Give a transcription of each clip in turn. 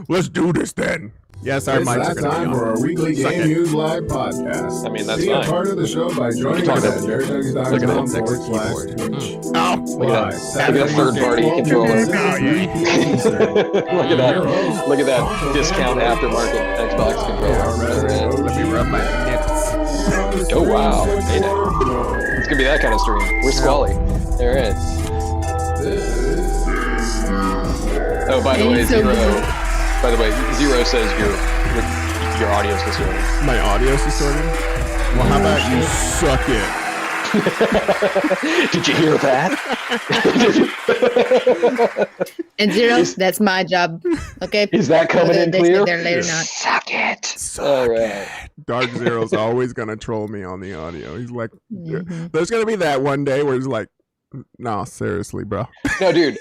Let's do this then. Yes, our It's mics are that going to be time on. for our weekly Suck Game it. News Live podcast. I mean, that's Be a fine. part of the show by joining us at Look at that sexy nerdjunkies.com/Twitch. Oh, Look at that. Look at that third-party controller. Look at that. Look at that discount aftermarket Xbox controller. let me rub my nips. Oh wow! Hey now. It's gonna be that kind of stream. We're squally. All right. Oh, by the way, Zero. By the way, Zero says your audio's distorted. My audio's distorted? Well, how about you suck it? Did you hear that? And Zero, that's my job. Okay. Is that coming in clear? There later not. Suck it. Suck All right. Dark Zero's always gonna troll me on the audio. He's like, there's gonna be that one day where he's like, no, seriously, bro. No, dude.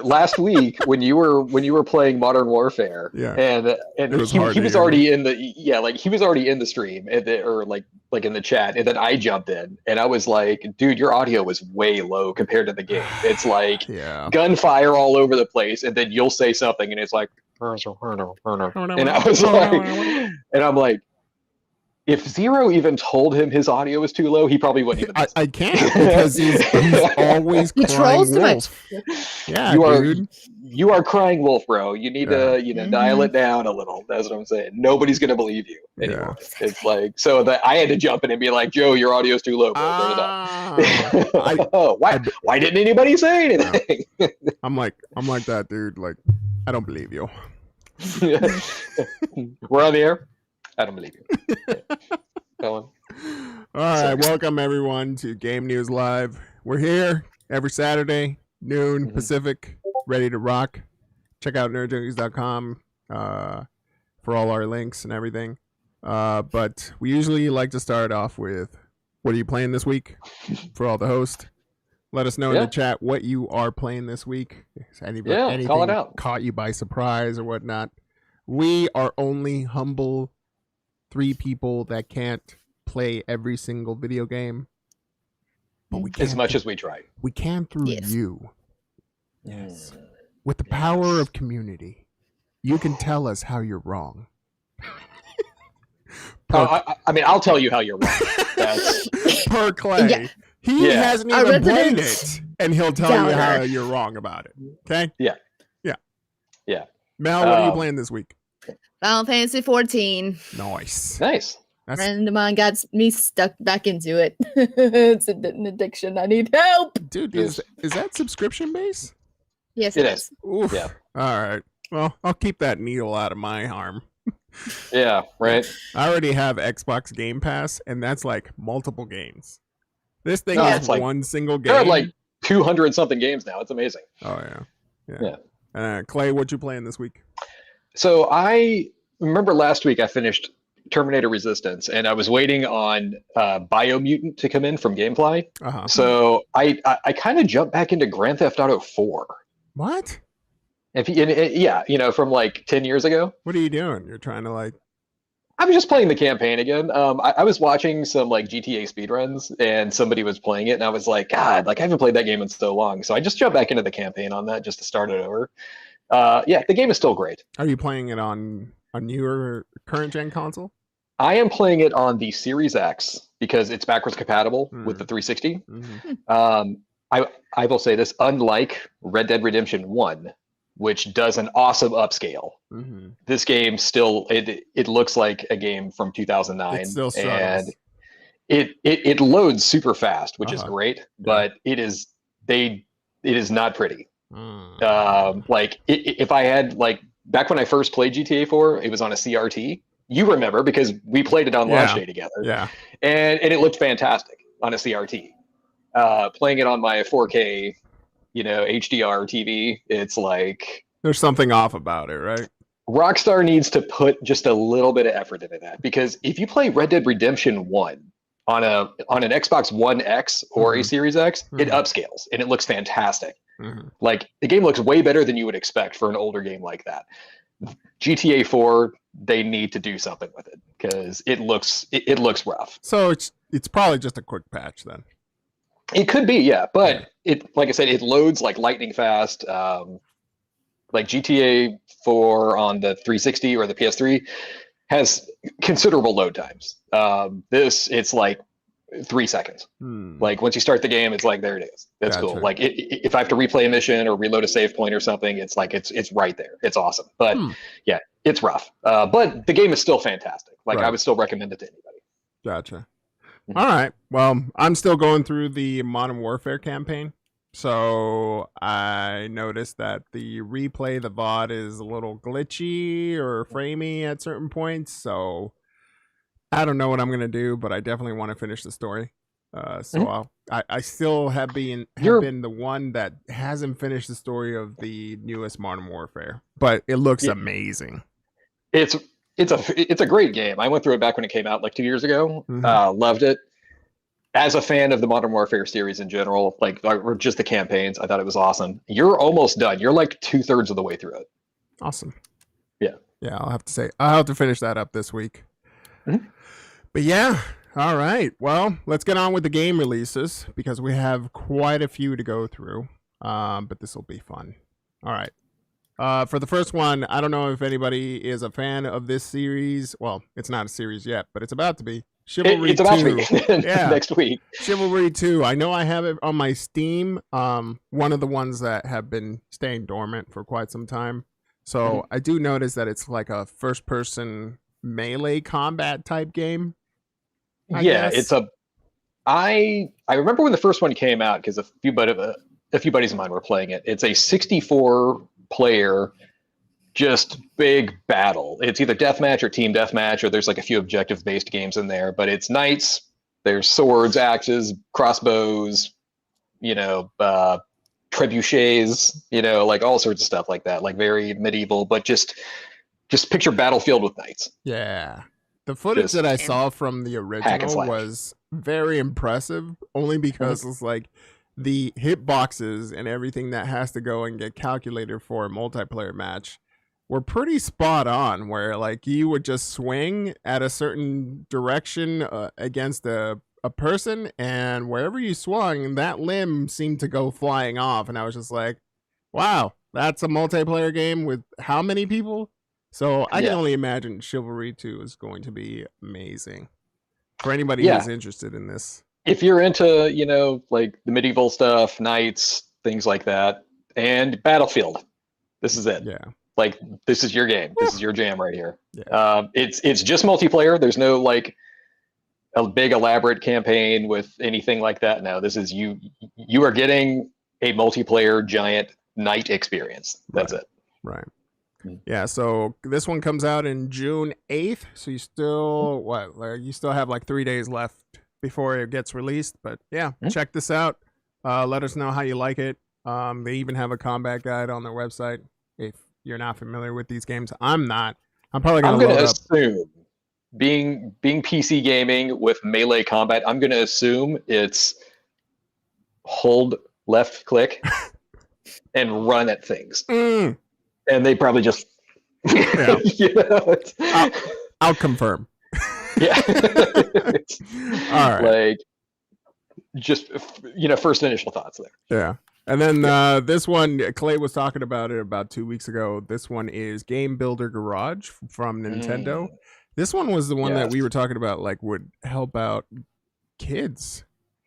Last week when you were playing Modern Warfare, and he was already in the he was already in the stream or like in the chat, and then I jumped in and I was like, dude, your audio was way low compared to the game. It's like gunfire all over the place, and then you'll say something and it's like, and I was like, and I'm like, if Zero even told him his audio was too low, he probably wouldn't even. I can't because he's always he crying trolls too much. wolf. Yeah, you are crying wolf, bro. You need to dial it down a little. That's what I'm saying. Nobody's gonna believe you anymore. Yeah. It's like so that I had to jump in and be like, Joe, your audio's too low, bro. Turn it up. Why didn't anybody say anything? I'm like that, dude. Like, I don't believe you. We're on the air. I don't believe you. All right, welcome everyone to Game News Live. We're here every Saturday, noon Pacific, ready to rock. Check out nerdjunkies.com for all our links and everything. But we usually like to start off with, what are you playing this week? For all the hosts. Let us know in the chat what you are playing this week. Anything call it out. Caught you by surprise or whatnot. We are only humble 3 people that can't play every single video game, but we can as much as we try. We can through you. Yes, with the power of community, you can tell us how you're wrong. I mean, I'll tell you how you're wrong. That's per Clay. He hasn't even played it, and he'll tell you how you're wrong about it. Okay? Yeah. Mel, what are you playing this week? Final Fantasy 14. Nice. A friend of mine got me stuck back into it. It's an addiction. I need help. Dude, is that subscription based? Yes, it is. Oof. Yeah. All right. Well, I'll keep that needle out of my arm. Yeah, right. I already have Xbox Game Pass, and that's like multiple games. This thing is like one single game. There are like 200 something games now. It's amazing. Oh, yeah. Clay, what you playing this week? So I remember last week I finished Terminator Resistance, and I was waiting on Biomutant to come in from Gamefly. So I kind of jumped back into Grand Theft Auto 4. What? From like 10 years ago. What are you doing? You're trying to like... I was just playing the campaign again. I was watching some like GTA speedruns, and somebody was playing it, and I was like, God, like I haven't played that game in so long. So I just jumped back into the campaign on that just to start it over. The game is still great. Are you playing it on a newer current gen console? I am playing it on the Series X because it's backwards compatible with the 360. I will say this, unlike Red Dead Redemption 1, which does an awesome upscale, this game still it looks like a game from 2009. It still struggles. And it loads super fast, which is great, but it is not pretty. If I had like back when I first played GTA 4, it was on a CRT. You remember because we played it on launch day together. Yeah, and it looked fantastic on a CRT. Playing it on my 4K, HDR TV, it's like there's something off about it, right? Rockstar needs to put just a little bit of effort into that, because if you play Red Dead Redemption 1 on an Xbox One X or a Series X, it upscales and it looks fantastic. Like the game looks way better than you would expect for an older game like that. GTA 4, they need to do something with it because it looks rough. So it's probably just a quick patch then. It could be, yeah, but it, like I said, it loads like lightning fast. Like GTA 4 on the 360 or the PS3 has considerable load times. It's like 3 seconds. Like once you start the game, it's like, there it is. That's cool. Like if I have to replay a mission or reload a save point or something, it's like it's right there. It's awesome. But yeah, it's rough. But the game is still fantastic. Like I would still recommend it to anybody. Gotcha. All right. Well, I'm still going through the Modern Warfare campaign. So I noticed that the replay, the VOD, is a little glitchy or framey at certain points. So I don't know what I'm gonna do, but I definitely want to finish the story. So I still have been the one that hasn't finished the story of the newest Modern Warfare, but it looks amazing. It's a great game. I went through it back when it came out like 2 years ago. Loved it. As a fan of the Modern Warfare series in general, like or just the campaigns, I thought it was awesome. You're almost done. You're like 2/3 of the way through it. Awesome. Yeah. I'll have to finish that up this week. But yeah, all right. Well, let's get on with the game releases because we have quite a few to go through. But this will be fun. All right. For the first one, I don't know if anybody is a fan of this series. Well, it's not a series yet, but it's about to be. Chivalry it's about 2. to be next week. Chivalry 2. I know I have it on my Steam. One of the ones that have been staying dormant for quite some time. So I do notice that it's like a first-person melee combat type game. I guess. I remember when the first one came out because a few buddies of mine were playing it. It's a 64-player. Just big battle. It's either deathmatch or team deathmatch, or there's like a few objective-based games in there. But it's knights. There's swords, axes, crossbows, trebuchets, like all sorts of stuff like that. Like very medieval, but just picture battlefield with knights. Yeah, the footage that I saw from the original was very impressive. Only because it's like the hitboxes and everything that has to go and get calculated for a multiplayer match were pretty spot on, where like you would just swing at a certain direction against a person, and wherever you swung, that limb seemed to go flying off. And I was just like, wow, that's a multiplayer game with how many people? So I can only imagine Chivalry 2 is going to be amazing for anybody who's interested in this. If you're into, like the medieval stuff, knights, things like that, and Battlefield, this is it. Yeah. Like this is your game. This is your jam right here. Yeah. It's just multiplayer. There's no like a big elaborate campaign with anything like that. No, this is you are getting a multiplayer giant knight experience. That's it. Right. Yeah, so this one comes out in June 8th. So you still have like 3 days left before it gets released. But yeah, check this out. Let us know how you like it. They even have a combat guide on their website. If you're not familiar with these games, I'm not. I'm probably gonna assume being PC gaming with melee combat, I'm gonna assume it's hold left click and run at things. And they probably just I'll confirm. Yeah. All right. Like just first initial thoughts there. Yeah. And then this one, Clay was talking about it about 2 weeks ago. This one is Game Builder Garage from Nintendo. This one was the one that we were talking about, like would help out kids,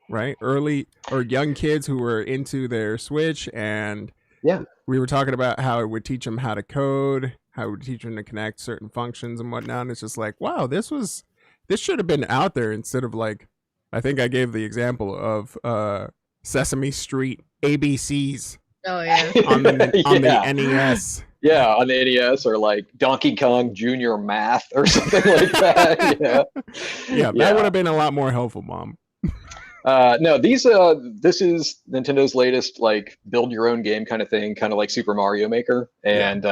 right? Early or young kids who were into their Switch. And we were talking about how it would teach them how to code, how it would teach them to connect certain functions and whatnot. And it's just like, wow, this should have been out there instead of like, I think I gave the example of Sesame Street ABCs. Oh yeah. on the NES. Yeah, on the NES, or like Donkey Kong Junior Math or something like that. Yeah, that would have been a lot more helpful, Mom. No, this is Nintendo's latest like build your own game kind of thing, kind of like Super Mario Maker. And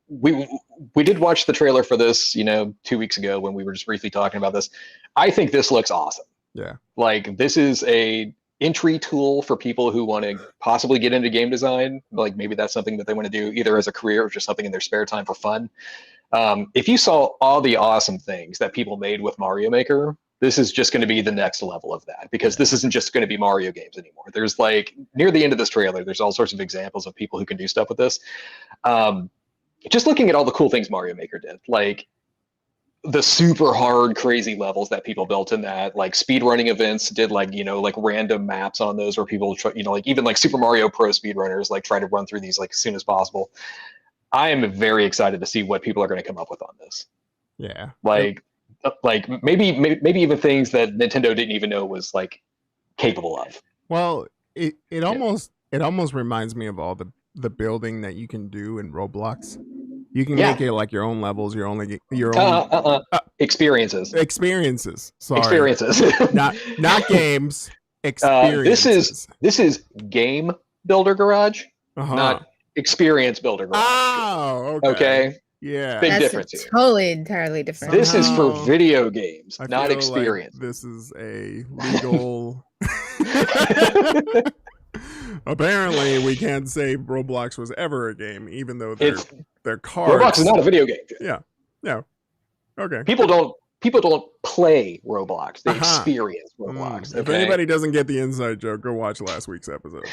we did watch the trailer for this, 2 weeks ago when we were just briefly talking about this. I think this looks awesome. Yeah. Like this is a entry tool for people who want to possibly get into game design. Like maybe that's something that they want to do either as a career or just something in their spare time for fun. If you saw all the awesome things that people made with Mario Maker, this is just going to be the next level of that, because this isn't just going to be Mario games anymore. There's like near the end of this trailer, there's all sorts of examples of people who can do stuff with this. Just looking at all the cool things Mario Maker did, like the super hard, crazy levels that people built in that, like speedrunning events did like, like random maps on those where people, like even like Super Mario Pro speedrunners, like try to run through these like as soon as possible. I am very excited to see what people are going to come up with on this. Yeah. Like maybe even things that Nintendo didn't even know was like capable of. Well, it almost reminds me of all the building that you can do in Roblox. You can make it like your own levels, your own experiences. Sorry. Experiences. not games. Experiences. This is Game Builder Garage, not Experience Builder Garage. Oh, okay. Yeah. Big difference here. Totally entirely different. This is for video games, not experience. Like this is a legal. Apparently, we can't say Roblox was ever a game, even though they're cards. Roblox is not a video game. Yeah. Okay. People don't play Roblox; they experience Roblox. If anybody doesn't get the inside joke, go watch last week's episode.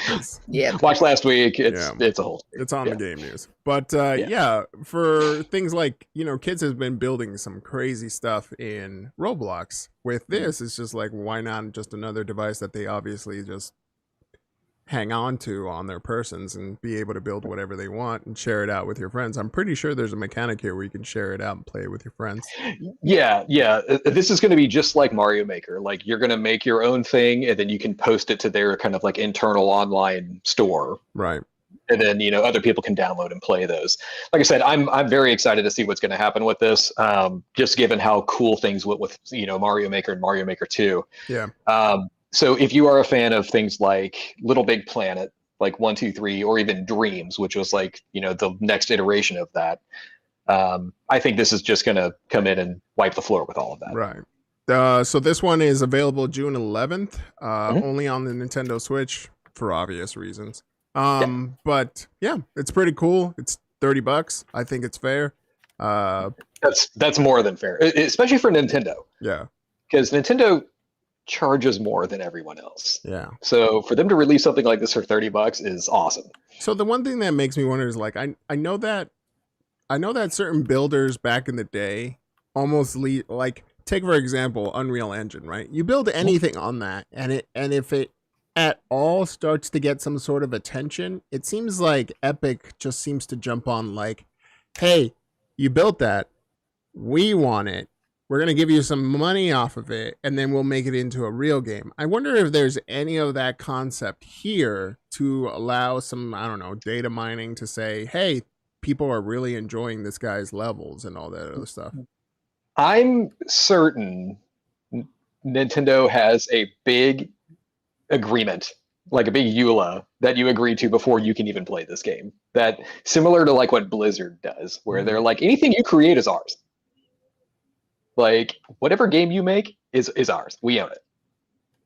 Watch last week. It's a whole. It's on the game news, but for things like kids have been building some crazy stuff in Roblox. With this, it's just like, why not just another device that they obviously just hang on to on their persons and be able to build whatever they want and share it out with your friends. I'm pretty sure there's a mechanic here where you can share it out and play it with your friends. Yeah. This is going to be just like Mario Maker. Like you're going to make your own thing and then you can post it to their kind of like internal online store. Right. And then, other people can download and play those. Like I said, I'm very excited to see what's going to happen with this. Just given how cool things went with, Mario Maker and Mario Maker 2. Yeah. So if you are a fan of things like Little Big Planet, like 1, 2, 3, or even Dreams, which was like, the next iteration of that, I think this is just going to come in and wipe the floor with all of that. Right. So this one is available June 11th, only on the Nintendo Switch for obvious reasons. But yeah, it's pretty cool. It's $30. I think it's fair. That's more than fair, especially for Nintendo. Yeah. Because Nintendo charges more than everyone else. Yeah. So for them to release something like this for $30 is awesome. So the one thing that makes me wonder is like I know that certain builders back in the day almost like take for example Unreal Engine, right? You build anything on that and if it at all starts to get some sort of attention, it seems like Epic just seems to jump on like, hey, you built that, we want it. We're going to give you some money off of it, and then we'll make it into a real game. I wonder if there's any of that concept here to allow some, I don't know, data mining to say, hey, people are really enjoying this guy's levels and all that other stuff. I'm certain Nintendo has a big agreement, like a big EULA that you agree to before you can even play this game. That similar to like what Blizzard does, where they're like, anything you create is ours. Like whatever game you make is ours. We own it.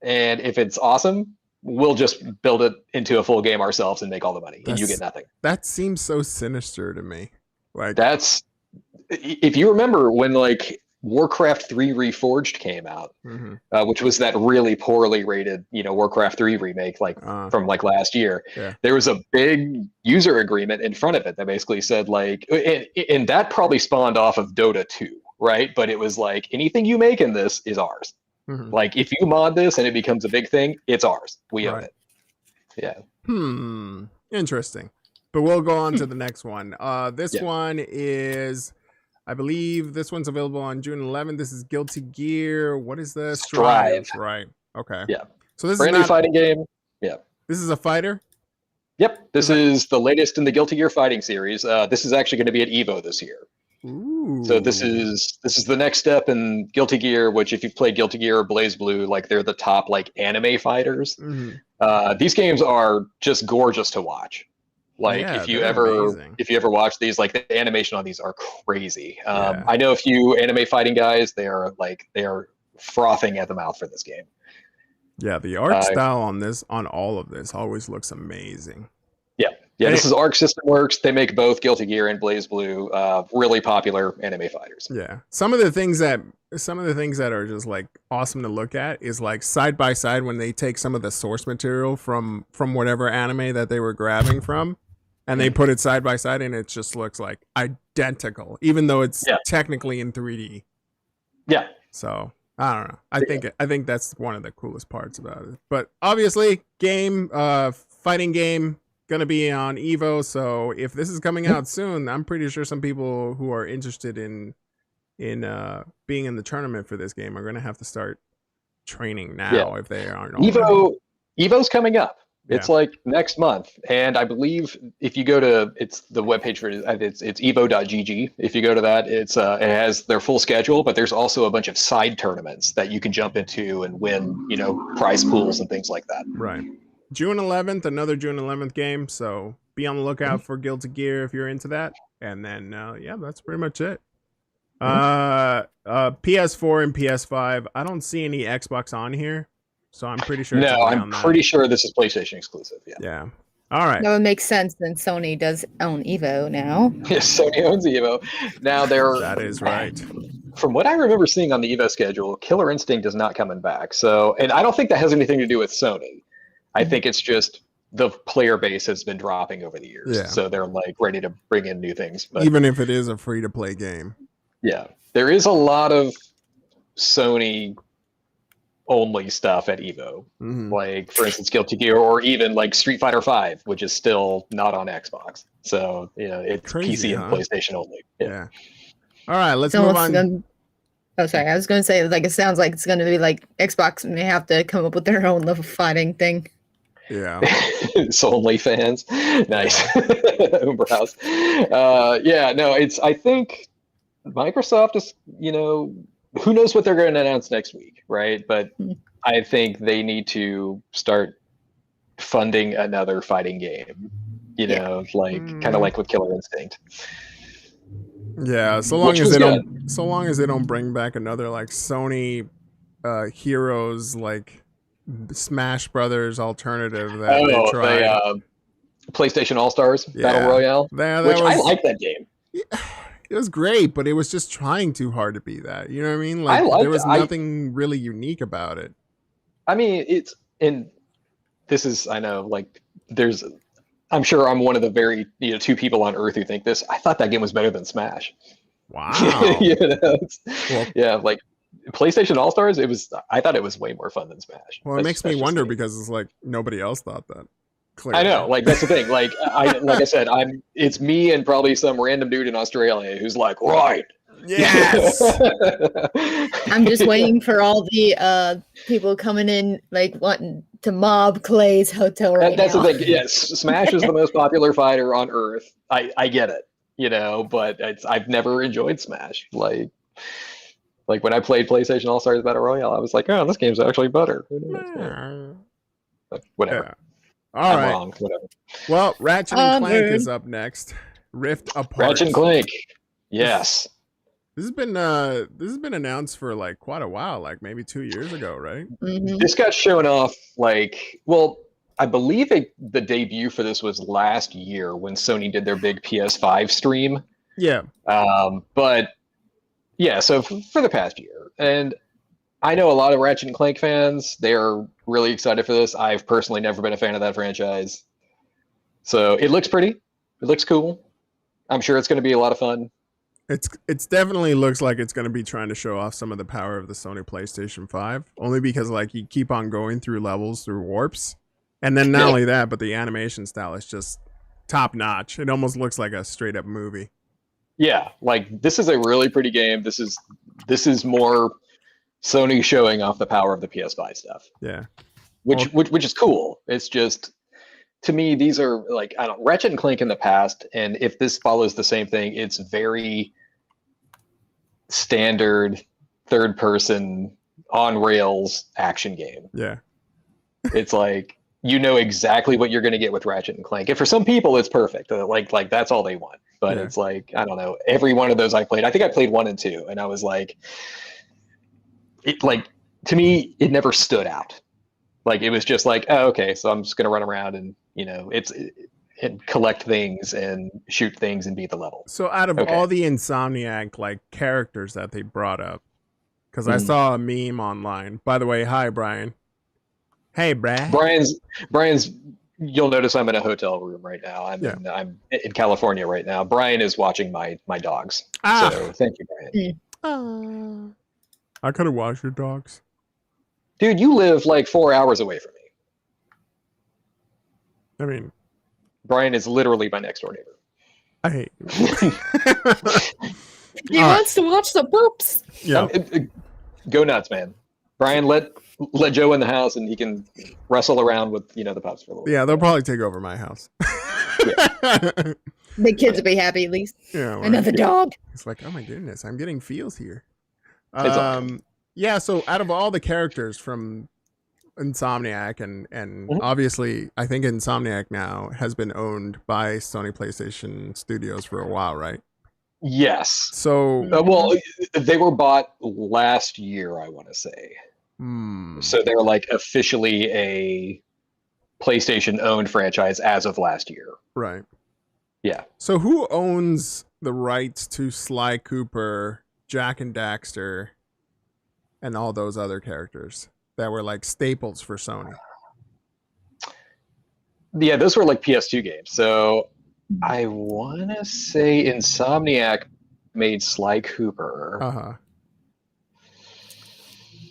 And if it's awesome, we'll just build it into a full game ourselves and make all the money and you get nothing. That seems so sinister to me. Like if you remember when like Warcraft 3 Reforged came out, which was that really poorly rated, Warcraft 3 remake, like from like last year. Yeah. There was a big user agreement in front of it that basically said like, and that probably spawned off of Dota 2. Right. But it was like anything you make in this is ours. Like if you mod this and it becomes a big thing, it's ours. We own it. Yeah. Interesting. But we'll go on to the next one. This one is, I believe this one's available on June 11th. This is Guilty Gear. What is this? Strive. Right. Okay. Yeah. So this brand new fighting game. Yeah. This is a fighter? Yep. This is the latest in the Guilty Gear fighting series. This is actually going to be at EVO this year. Ooh. So this is the next step in Guilty Gear, which if you've played Guilty Gear or BlazBlue, like they're the top like anime fighters. These games are just gorgeous to watch. Like if you ever watch these, like the animation on these are crazy. I know a few anime fighting guys, they are frothing at the mouth for this game. Yeah, the art style on all of this always looks amazing. Yeah. Yeah, this is Arc System Works. They make both Guilty Gear and BlazBlue really popular anime fighters. Yeah. Some of the things that are just like awesome to look at is like side by side when they take some of the source material from whatever anime that they were grabbing from and they put it side by side and it just looks like identical, even though it's technically in 3D. Yeah. So I don't know. I think that's one of the coolest parts about it. But obviously, fighting game, gonna be on Evo. So if this is coming out soon, I'm pretty sure some people who are interested in being in the tournament for this game are gonna have to start training now if they aren't already. Evo's coming up. It's like next month, and I believe if you go to it's the webpage for it's evo.gg. If you go to that, it has their full schedule, but there's also a bunch of side tournaments that you can jump into and win, prize pools and things like that. Right. June 11th, another June 11th game. So be on the lookout for Guilty Gear if you're into that. And then that's pretty much it. PS4 and PS5. I don't see any Xbox on here. So I'm pretty sure. No, I'm pretty sure this is PlayStation exclusive. Yeah. All right. That would make sense. Then Sony does own Evo now. Yes, Sony owns Evo. Now that is right. From what I remember seeing on the Evo schedule, Killer Instinct is not coming back. So, and I don't think that has anything to do with Sony. I think it's just the player base has been dropping over the years. Yeah. So they're like ready to bring in new things. But even if it is a free to play game. Yeah. There is a lot of Sony only stuff at Evo. Like for instance, Guilty Gear, or even like Street Fighter V, which is still not on Xbox. So, it's crazy, PC and PlayStation only. Yeah. All right, let's move on. Oh, sorry. I was going to say, it sounds like it's going to be like Xbox may have to come up with their own level fighting thing. Yeah. Solely fans. Nice. Uber House. I think Microsoft is, who knows what they're going to announce next week, right? But I think they need to start funding another fighting game, kind of like with Killer Instinct. Yeah, so long as they don't bring back another like Sony Heroes like Smash Brothers alternative that they tried. PlayStation All-Stars Battle Royale, I like that game. It was great, but it was just trying too hard to be that. You know what I mean? Like there was nothing really unique about it. I mean, I'm sure I'm one of the very two people on Earth who think this. I thought that game was better than Smash. Wow. Like PlayStation All Stars. I thought it was way more fun than Smash. Well, it makes me wonder because it's like nobody else thought that. Clearly. I know, like that's the thing. Like I said, it's me and probably some random dude in Australia who's like, right. Yes. I'm just waiting for all the people coming in like wanting to mob Clay's hotel That's now. the thing. Yes, Smash is the most popular fighter on Earth. I get it, but I've never enjoyed Smash. Like when I played PlayStation All Stars Battle Royale, I was like, oh, this game's actually better. But whatever. Yeah. All right. Wrong. Whatever. Well, Ratchet and Clank is up next. Rift Apart. Ratchet and Clank. Yes. This has been announced for like quite a while, like maybe 2 years ago, right? Mm-hmm. This got shown off I believe the debut for this was last year when Sony did their big PS5 stream. Yeah. But yeah, so for the past year. And I know a lot of Ratchet and Clank fans. They're really excited for this. I've personally never been a fan of that franchise. So it looks pretty. It looks cool. I'm sure it's going to be a lot of fun. It's definitely looks like it's going to be trying to show off some of the power of the Sony PlayStation 5. Only because like you keep on going through levels through warps. And then not only that, but the animation style is just top notch. It almost looks like a straight up movie. Yeah, like this is a really pretty game. This is more Sony showing off the power of the PS5 stuff. Yeah. Which is cool. It's just, to me, these are like, I don't Ratchet and Clank in the past, and if this follows the same thing, it's very standard third person on rails action game. Yeah. It's like exactly what you're going to get with Ratchet and Clank. And for some people it's perfect. Like that's all they want. But it's like, I don't know, every one of those I think I played 1 and 2, and I was like, to me, it never stood out. Like it was just like, oh, okay, so I'm just gonna run around and and collect things and shoot things and beat the level. So out of all the Insomniac like characters that they brought up, because I saw a meme online. By the way, hi Brian. Hey, Brad. Brian's. You'll notice I'm in a hotel room right now. I'm in California right now. Brian is watching my dogs. So thank you, Brian. I could have watched your dogs. Dude, you live like 4 hours away from me. I mean, Brian is literally my next door neighbor. I hate you. He wants to watch the poops. Yeah. Go nuts, man. Brian, let Joe in the house and he can wrestle around with the pups for a little bit. Yeah, they'll probably take over my house. The kids will be happy at least. Yeah, right. Another dog. It's like, oh my goodness, I'm getting feels here. It's so out of all the characters from Insomniac and obviously I think Insomniac now has been owned by Sony PlayStation Studios for a while, right? Yes. So well, they were bought last year, I want to say. So they're like officially a PlayStation owned franchise as of last year. Right. Yeah. So who owns the rights to Sly Cooper, Jack and Daxter, and all those other characters that were like staples for Sony? Yeah, those were like PS2 games. So I want to say Insomniac made Sly Cooper. Uh-huh.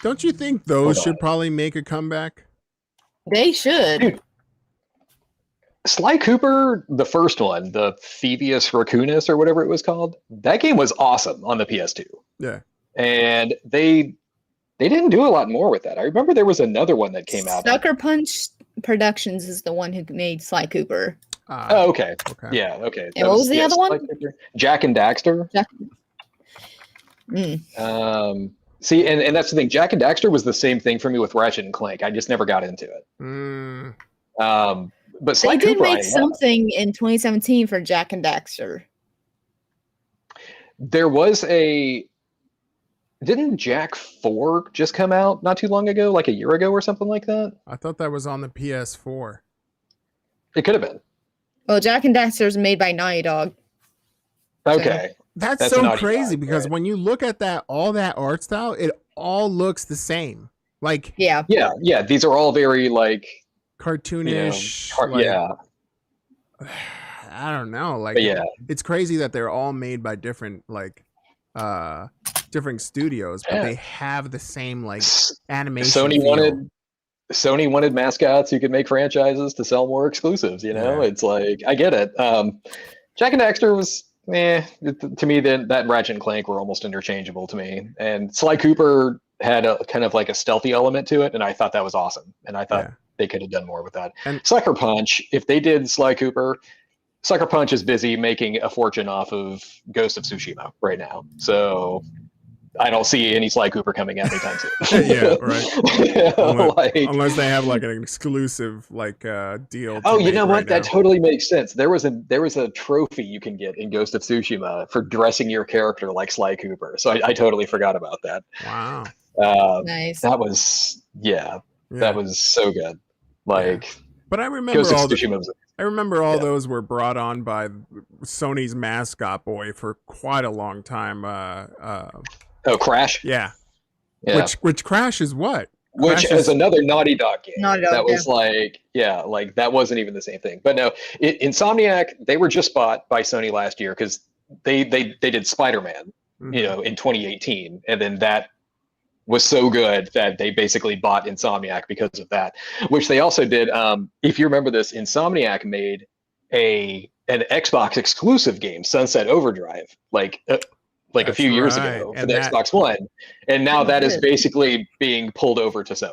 Don't you think those should probably make a comeback? They should. Dude, Sly Cooper, the first one, the Thievius Raccoonus or whatever it was called, that game was awesome on the PS2. Yeah. And they didn't do a lot more with that. I remember there was another one that came out. Sucker Punch Productions is the one who made Sly Cooper. Oh, okay. Yeah, okay. And what was the other one? Jack and Daxter. See, and that's the thing. Jack and Daxter was the same thing for me with Ratchet and Clank. I just never got into it. But Sly they did Cooper, make something in 2017 for Jack and Daxter. There was didn't Jack 4 just come out not too long ago, like a year ago or something like that? I thought that was on the PS4. It could have been. Well, Jack and Daxter is made by Naughty Dog. Okay. That's so crazy because when you look at all that art style, it all looks the same. Like yeah. These are all very like cartoonish. I don't know. Like it's crazy that they're all made by different different studios, but they have the same like animation. Sony wanted mascots who could make franchises to sell more exclusives. It's like I get it. Jack and Daxter was. To me, then that and Ratchet and Clank were almost interchangeable to me. And Sly Cooper had a kind of like a stealthy element to it, and I thought that was awesome. And I thought they could have done more with that. And Sucker Punch, if they did Sly Cooper, Sucker Punch is busy making a fortune off of Ghost of Tsushima right now. So I don't see any Sly Cooper coming out anytime soon. Yeah, right. Unless they have like an exclusive deal. Oh, you know what? That totally makes sense. There was a trophy you can get in Ghost of Tsushima for dressing your character like Sly Cooper. So I totally forgot about that. Wow. Nice. That was that was so good. But I remember all those were brought on by Sony's mascot boy for quite a long time. Crash? Yeah. Which Crash is what? Which is another Naughty Dog game. That was that wasn't even the same thing. But no, Insomniac, they were just bought by Sony last year because they did Spider-Man, in 2018, and then that was so good that they basically bought Insomniac because of that. Which they also did. If you remember this, Insomniac made an Xbox exclusive game, Sunset Overdrive, a few years ago for the Xbox One, and now that is basically being pulled over to Sony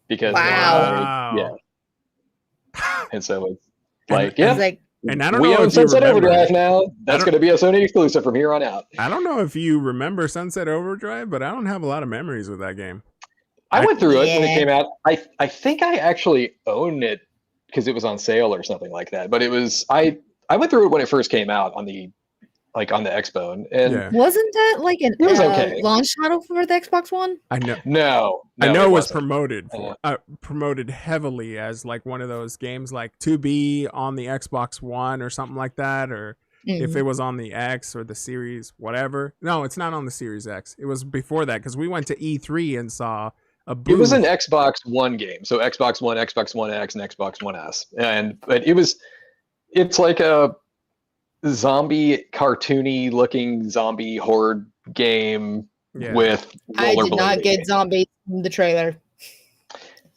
because and so it's and I don't we know own if Sunset you remember, Overdrive now. That's going to be a Sony exclusive from here on out. I don't know if you remember Sunset Overdrive, but I don't have a lot of memories with that game. I went through it when it came out. I think I actually own it because it was on sale or something like that. But it was I went through it when it first came out on the like on the Xbone, and wasn't that like an it was okay. launch title for the Xbox One? I know. No, I know it was wasn't. promoted heavily as like one of those games like to be on the Xbox One or something like that, or if it was on the X or the Series, whatever. No, it's not on the Series X. It was before that because we went to E3 and saw a booth. It was an Xbox One game, so Xbox One, Xbox One X, and Xbox One S, but it's like a zombie cartoony looking zombie horde game with I did not get zombies from the trailer.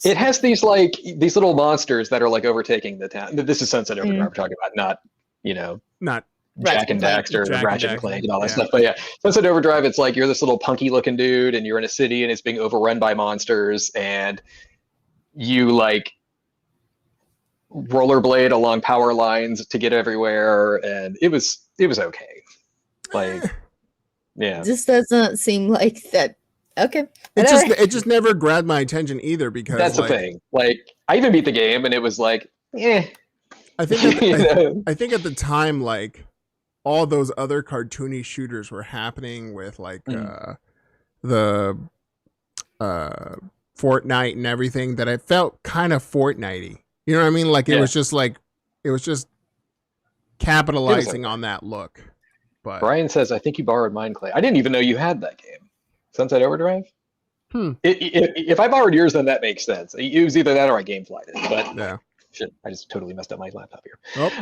It has these little monsters that are like overtaking the town. This is Sunset Overdrive we're talking about, not Jack and Daxter, Ratchet and Clank and all that stuff. But yeah, Sunset Overdrive, it's like you're this little punky looking dude and you're in a city and it's being overrun by monsters and you like rollerblade along power lines to get everywhere, and it was okay. Like, yeah, it just doesn't seem like that. Okay, it just never grabbed my attention either because that's the thing. Like, I even beat the game, and it was like, I think I think at the time, like all those other cartoony shooters were happening with like the Fortnite and everything that I felt kind of Fortnite-y. You know what I mean? Like it was just capitalizing on that look. But Brian says, I think you borrowed Minecraft. I didn't even know you had that game. Sunset Overdrive? If I borrowed yours, then that makes sense. It was either that or I gameflied it. But yeah. Shit, I just totally messed up my laptop here.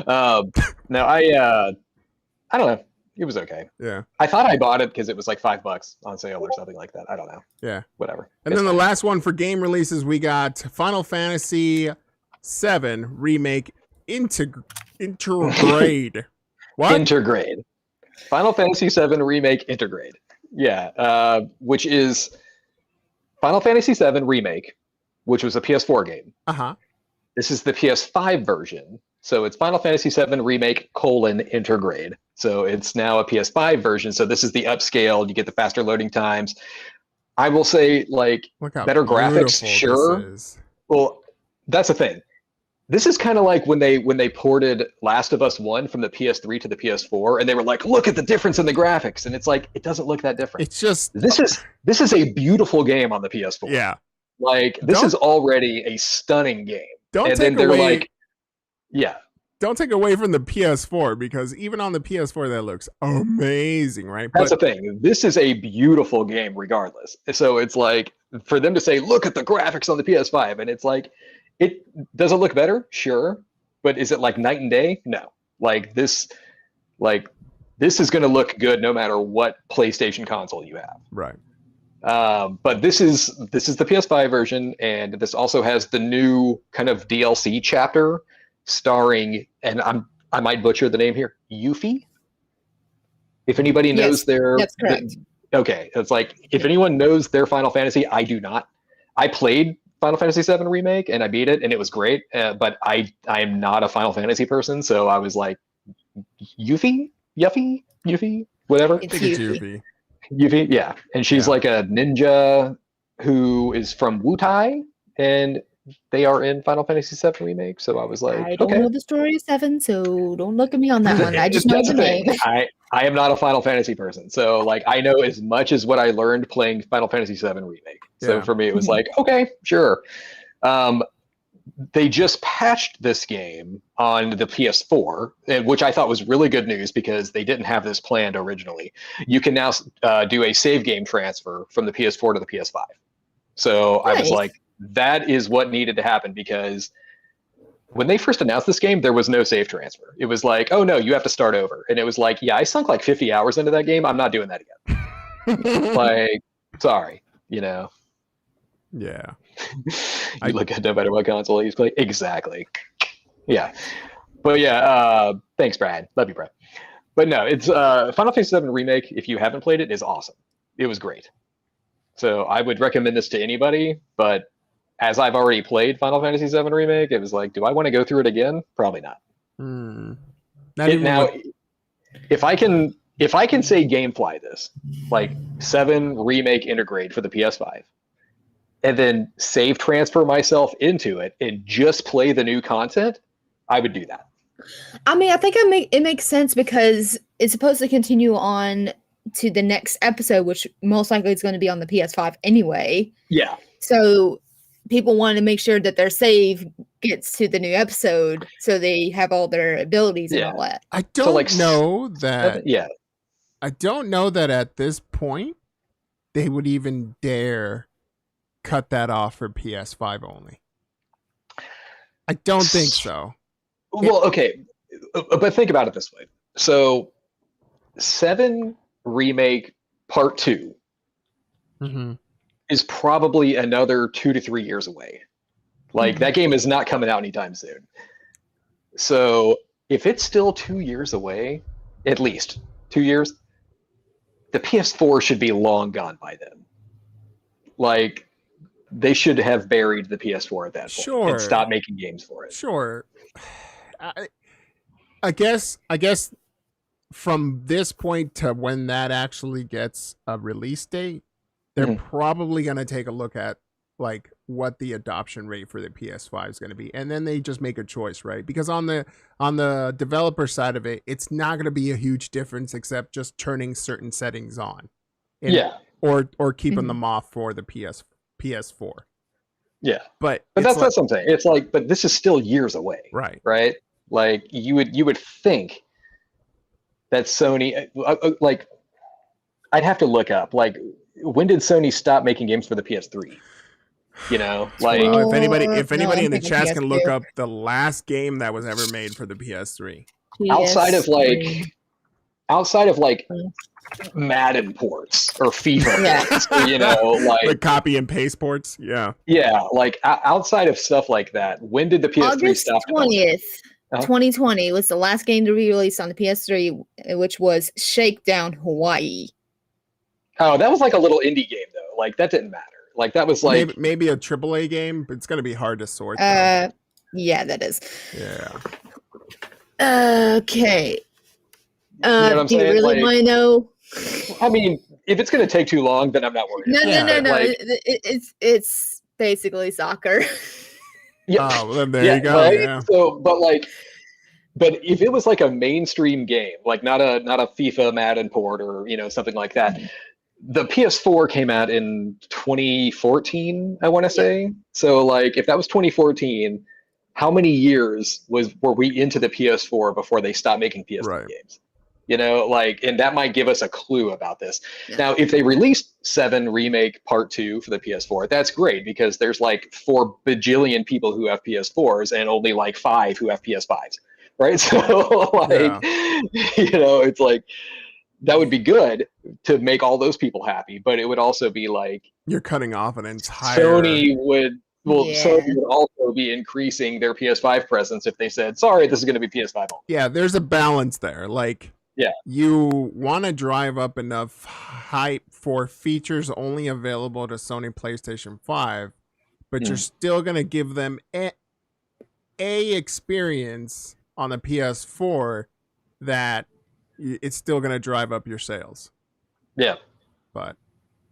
Oh. No, I don't know. It was okay. Yeah. I thought I bought it because it was like $5 on sale or something like that. I don't know. Yeah. Whatever. And then the last one for game releases, we got Final Fantasy VII Remake Intergrade. What? Intergrade. Final Fantasy VII Remake Intergrade. Yeah. Which is Final Fantasy VII Remake, which was a PS4 game. Uh-huh. This is the PS5 version. So it's Final Fantasy VII Remake : Intergrade. So it's now a PS5 version. So this is the upscale. You get the faster loading times. I will say, like, better graphics, sure. Well, that's the thing. This is kind of like when they ported Last of Us 1 from the PS3 to the PS4, and they were like, look at the difference in the graphics. And it's like, it doesn't look that different. It's just this is a beautiful game on the PS4. Yeah. Like, this is already a stunning game. Don't take away from the PS4, because even on the PS4 that looks amazing, right? That's the thing. This is a beautiful game regardless. So it's like, for them to say, look at the graphics on the PS5, and it's like, it does it look better? Sure. But is it like night and day? No. Like this is going to look good no matter what PlayStation console you have. Right. But this is the PS5 version, and this also has the new kind of DLC chapter starring, and I might butcher the name here, Yuffie. If anybody knows that's correct. Okay, it's like, if anyone knows their Final Fantasy, I do not. I played Final Fantasy VII Remake and I beat it and it was great, but I am not a Final Fantasy person, so I was like, Yuffie, whatever. I think it's Yuffie. Yuffie, yeah, and she's like a ninja who is from Wutai, and they are in Final Fantasy VII Remake. So I was like, I don't know the story of 7, so don't look at me on that one. I just know the name. I am not a Final Fantasy person, so like I know as much as what I learned playing Final Fantasy VII Remake. So for me, it was like, okay, sure. They just patched this game on the PS4, which I thought was really good news because they didn't have this planned originally. You can now do a save game transfer from the PS4 to the PS5. So nice. I was like, that is what needed to happen, because when they first announced this game, there was no save transfer. It was like, oh no, you have to start over. And it was like, yeah, I sunk like 50 hours into that game. I'm not doing that again. Like, sorry, Yeah. You look good no matter what console you play. Exactly. Yeah. But yeah, thanks, Brad. Love you, Brad. But no, it's Final Fantasy VII Remake, if you haven't played it, is awesome. It was great. So I would recommend this to anybody, but as I've already played Final Fantasy VII Remake, it was like, do I want to go through it again? Probably not. If I can say gamefly this, like 7 Remake Intergrade for the PS5, and then save transfer myself into it and just play the new content, I would do that. I mean, I think it makes sense because it's supposed to continue on to the next episode, which most likely is going to be on the PS5 anyway. Yeah. So people want to make sure that their save gets to the new episode so they have all their abilities and all that. I don't know that. Yeah. I don't know that at this point they would even dare cut that off for PS5 only. I don't think so. Well, okay. But think about it this way. So 7 Remake Part 2 is probably another 2 to 3 years away. Like that game is not coming out anytime soon. So if it's still 2 years away, at least 2 years, the PS4 should be long gone by then. Like they should have buried the PS4 at that point and stop making games for it. Sure. I guess from this point to when that actually gets a release date, they're probably going to take a look at like what the adoption rate for the PS5 is going to be, and then they just make a choice, right? Because on the developer side of it, it's not going to be a huge difference except just turning certain settings on, or keeping them off for the PS4. Yeah, but that's what I'm saying. It's like, but this is still years away, right? Like you would think that Sony, like, I'd have to look up, like, when did Sony stop making games for the PS3? You know, like, if anybody in the chat can look up the last game that was ever made for the PS3, outside of like Madden ports or FIFA ports, you know, like copy and paste ports, like outside of stuff like that, when did the PS3 August stop? 20th, 2020 was the last game to be released on the PS3, which was Shakedown Hawaii. Oh, that was like a little indie game though. Like that didn't matter. Like that was like maybe a AAA game, but it's gonna be hard to sort. Yeah, that is. Yeah. Okay. You know what I'm do you saying? really Like, want to know? I mean, if it's gonna take too long, then I'm not worried. No. Like, it's basically soccer. Yeah. Oh, well, there you go. Right? Yeah. So, but if it was like a mainstream game, like not a FIFA Madden port or, you know, something like that, the PS4 came out in 2014, I want to say. So like if that was 2014, how many years were we into the PS4 before they stopped making PS3 games? You know, like, and that might give us a clue about this. Now, if they released 7 Remake Part 2 for the PS4, that's great because there's like 4 bajillion people who have PS4s and only like 5 who have PS5s, right? So like, you know, it's like, that would be good to make all those people happy, but it would also be like you're cutting off an entire. Sony would also be increasing their PS5 presence if they said, "Sorry, this is going to be PS5 only." Yeah, there's a balance there. Like, you want to drive up enough hype for features only available to Sony PlayStation 5, but you're still going to give them a experience on the PS4 that it's still going to drive up your sales. Yeah. But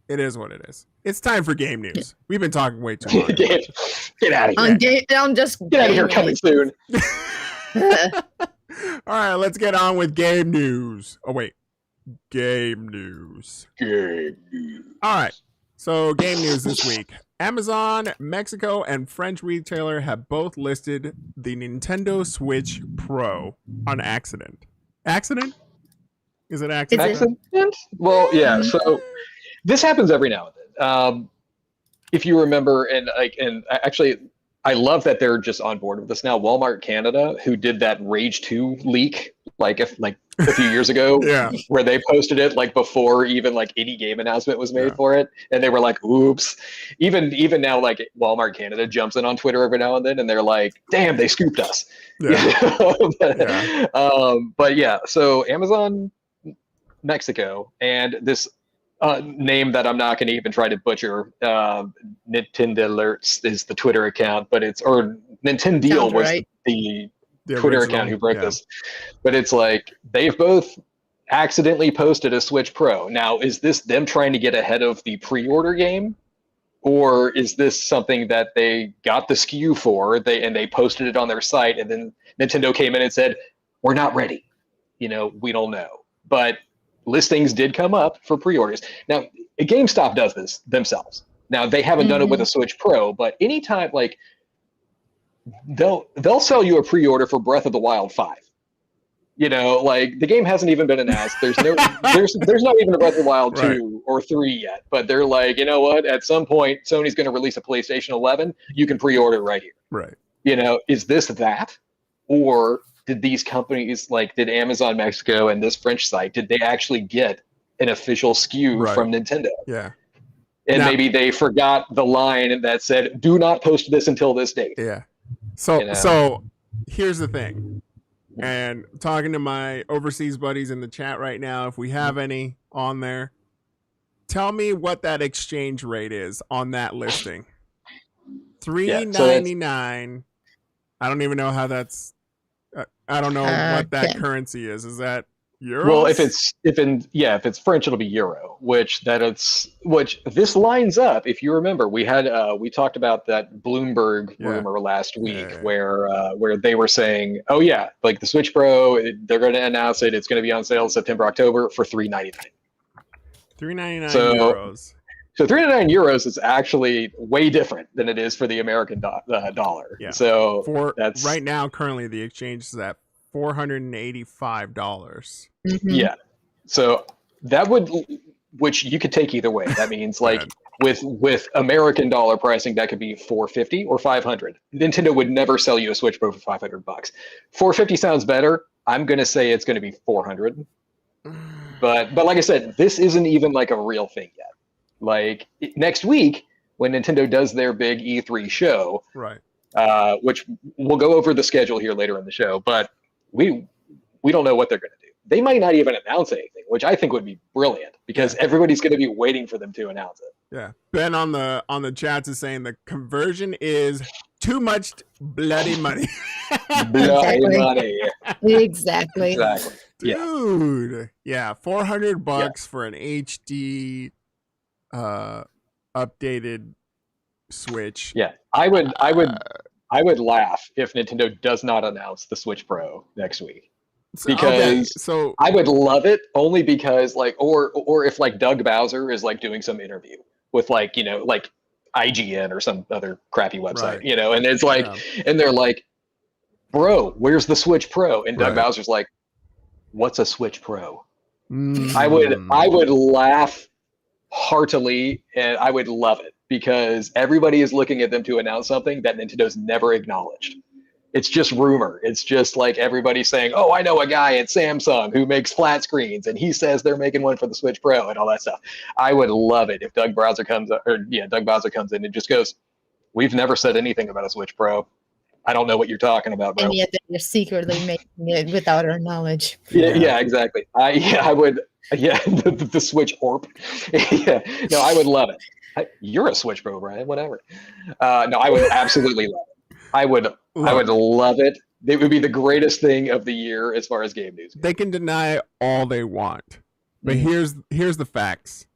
it is what it is. It's time for game news. We've been talking way too long. Get out of here. Get out of here coming soon. All right, let's get on with game news. Oh, wait. Game news. All right. So game news this week. Amazon, Mexico, and French retailer have both listed the Nintendo Switch Pro on accident. Accident? Is it accident? Well, yeah. So this happens every now and then. If you remember, and actually, I love that they're just on board with this now. Walmart Canada, who did that Rage 2 leak, like a few years ago, where they posted it like before even like any game announcement was made for it, and they were like, "Oops." Even now, like Walmart Canada jumps in on Twitter every now and then, and they're like, "Damn, they scooped us." But yeah, so Amazon Mexico and this name that I'm not going to even try to butcher, Nintendo Alerts is the Twitter account, but Nintendo was the Twitter account who broke this. But it's like they've both accidentally posted a Switch Pro. Now, is this them trying to get ahead of the pre-order game? Or is this something that they got the SKU for, and they posted it on their site, and then Nintendo came in and said, "We're not ready. You know, we don't know." but listings did come up for pre-orders. Now, GameStop does this themselves. Now, they haven't done it with a Switch Pro, but anytime, like, they'll sell you a pre-order for Breath of the Wild 5. You know, like, the game hasn't even been announced. There's not even a Breath of the Wild 2 or 3 yet. But they're like, you know what? At some point, Sony's going to release a PlayStation 11. You can pre-order right here. Right. You know, is this that? Or did these companies, like, did Amazon Mexico and this French site, did they actually get an official SKU from Nintendo? Yeah. And now, maybe they forgot the line that said, do not post this until this date. Yeah. So here's the thing. And talking to my overseas buddies in the chat right now, if we have any on there, tell me what that exchange rate is on that listing. $3.99. I don't even know how that's. I don't know what that currency is. Is that euros? Well, if it's French, it'll be euro. Which this lines up. If you remember, we talked about that Bloomberg rumor last week where they were saying, oh yeah, like the Switch Pro, they're going to announce it. It's going to be on sale September, October for $3.99. €3.99 euros. So €3.99 is actually way different than it is for the American dollar. Yeah. So that's right now. Currently, the exchange is at $485. Yeah. So that which you could take either way. That means like with American dollar pricing, that could be $450 or $500. Nintendo would never sell you a Switch Pro for $500. $450 sounds better. I'm going to say it's going to be $400. But like I said, this isn't even like a real thing yet. Like next week when Nintendo does their big E3 show, which we'll go over the schedule here later in the show, but we don't know what they're going to do. They might not even announce anything, which I think would be brilliant because everybody's going to be waiting for them to announce it. Yeah. Ben on the chats is saying the conversion is too much bloody money. Bloody money. Exactly. Dude. Yeah. $400 for an HD updated Switch. Yeah. I would laugh if Nintendo does not announce the Switch Pro next week. Because I would love it only because like or if like Doug Bowser is like doing some interview with like, you know, like IGN or some other crappy website, you know, and it's like and they're like, bro, where's the Switch Pro? And Doug Bowser's like, what's a Switch Pro? I would laugh heartily and I would love it because everybody is looking at them to announce something that Nintendo's never acknowledged. It's just rumor. It's just like everybody saying, oh, I know a guy at Samsung who makes flat screens and he says they're making one for the Switch Pro and all that stuff. I would love it if Doug Bowser comes in and just goes, we've never said anything about a Switch Pro. I don't know what you're talking about, bro. And yet they're secretly making it without our knowledge. Yeah, exactly. I would. Yeah, the Switch Orp. Yeah, no, I would love it. You're a Switch Pro, Brian. Whatever. No, I would absolutely love it. I would love it. It would be the greatest thing of the year as far as game news goes. They can deny all they want, but here's the facts.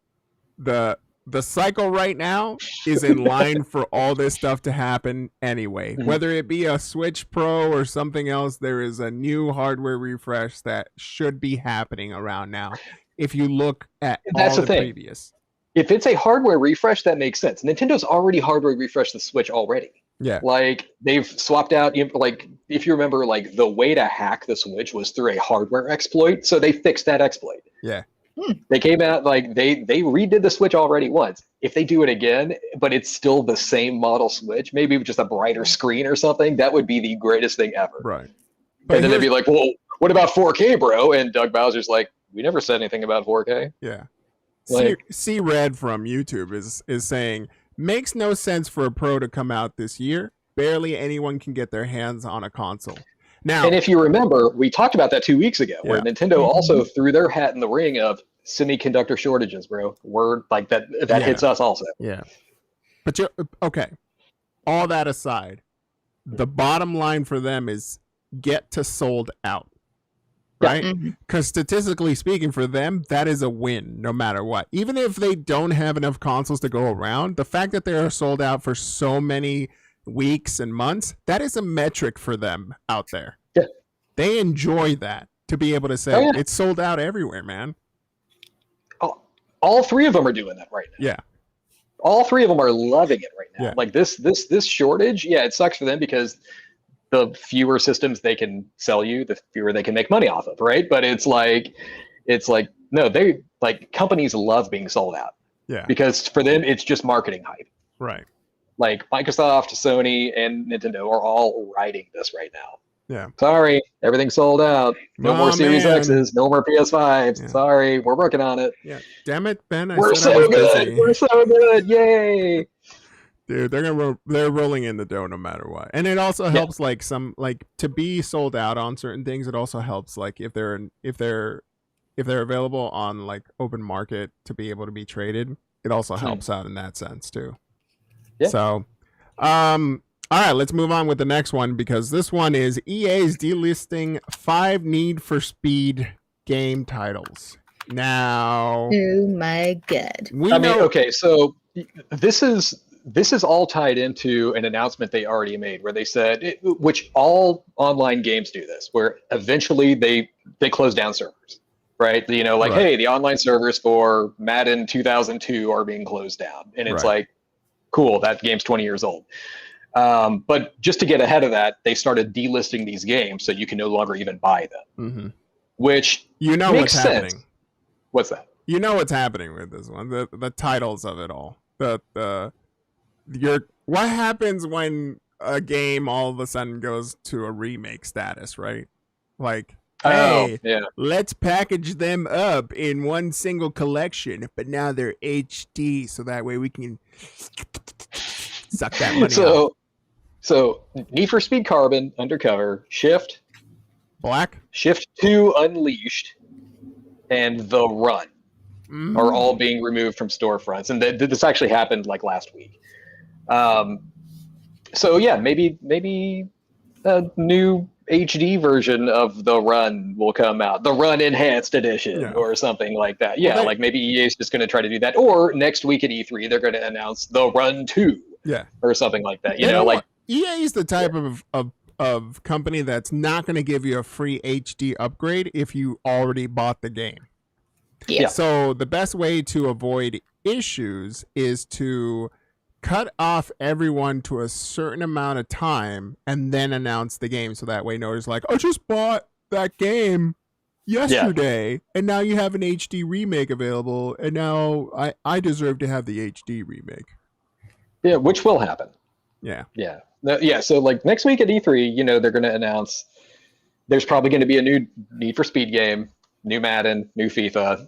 The cycle right now is in line for all this stuff to happen anyway. Whether it be a Switch Pro or something else, there is a new hardware refresh that should be happening around now. If you look at all the previous. If it's a hardware refresh, that makes sense. Nintendo's already hardware refreshed the Switch already. Yeah. Like they've swapped out, like if you remember, like the way to hack the Switch was through a hardware exploit. So they fixed that exploit. Yeah. They came out like they redid the Switch already once. If they do it again, but it's still the same model Switch, maybe with just a brighter screen or something, that would be the greatest thing ever. Right. And then they'd be like, well, what about 4K, bro? And Doug Bowser's like, we never said anything about 4K. Yeah. Like, C Red from YouTube is saying, makes no sense for a Pro to come out this year. Barely anyone can get their hands on a console. Now, and if you remember, we talked about that 2 weeks ago, where Nintendo also threw their hat in the ring of semiconductor shortages, bro. Word like that hits us also. Yeah. But okay. All that aside, the bottom line for them is get to sold out. Right? Because statistically speaking, for them, that is a win no matter what. Even if they don't have enough consoles to go around, the fact that they are sold out for so many weeks and months, that is a metric for them out there. Yeah. They enjoy that. to be able to say it's sold out everywhere, man. All three of them are doing that right now. Yeah. All three of them are loving it right now. Yeah. Like this shortage, it sucks for them because the fewer systems they can sell you, the fewer they can make money off of, right? But it's like no, they like companies love being sold out. Yeah. Because for them it's just marketing hype. Right. Like Microsoft, Sony, and Nintendo are all riding this right now. Yeah. Sorry, everything's sold out. No more Series X's, no more PS5s. Yeah. Sorry, we're working on it. Yeah. Damn it, Ben. We're so good. We're so good. Yay. Dude, they're rolling in the dough no matter what. And it also helps like to be sold out on certain things. It also helps like if they're available on like open market to be able to be traded, it also helps out in that sense too. Yeah. So, all right, let's move on with the next one because this one is EA's delisting 5 Need for Speed game titles. Now, oh my god! Okay, so this is all tied into an announcement they already made, where they said, which all online games do this, where eventually they close down servers, right? You know, like hey, the online servers for Madden 2002 are being closed down, and it's like, cool, that game's 20 years old. But just to get ahead of that, they started delisting these games so you can no longer even buy them. Which makes what's sense. Happening. What's that? You know what's happening with this one. The titles of it all. What happens when a game all of a sudden goes to a remake status, right? Like, hey, let's package them up in one single collection, but now they're HD, so that way we can suck that money out. So Need for Speed Carbon, Undercover, Shift, Black, Shift 2 Unleashed, and The Run are all being removed from storefronts. And this actually happened like last week. So yeah, maybe a new HD version of The Run will come out, The Run Enhanced Edition or something like that. Yeah, like maybe EA is just going to try to do that. Or next week at E3, they're going to announce The Run 2 or something like that. You know, like EA is the type of company that's not going to give you a free HD upgrade if you already bought the game. Yeah. So the best way to avoid issues is to cut off everyone to a certain amount of time and then announce the game. So that way nobody's like, I just bought that game yesterday and now you have an HD remake available and now I deserve to have the HD remake. Yeah, which will happen. Yeah. Yeah. Yeah. So like next week at E3, you know, they're going to announce there's probably going to be a new Need for Speed game, new Madden, new FIFA,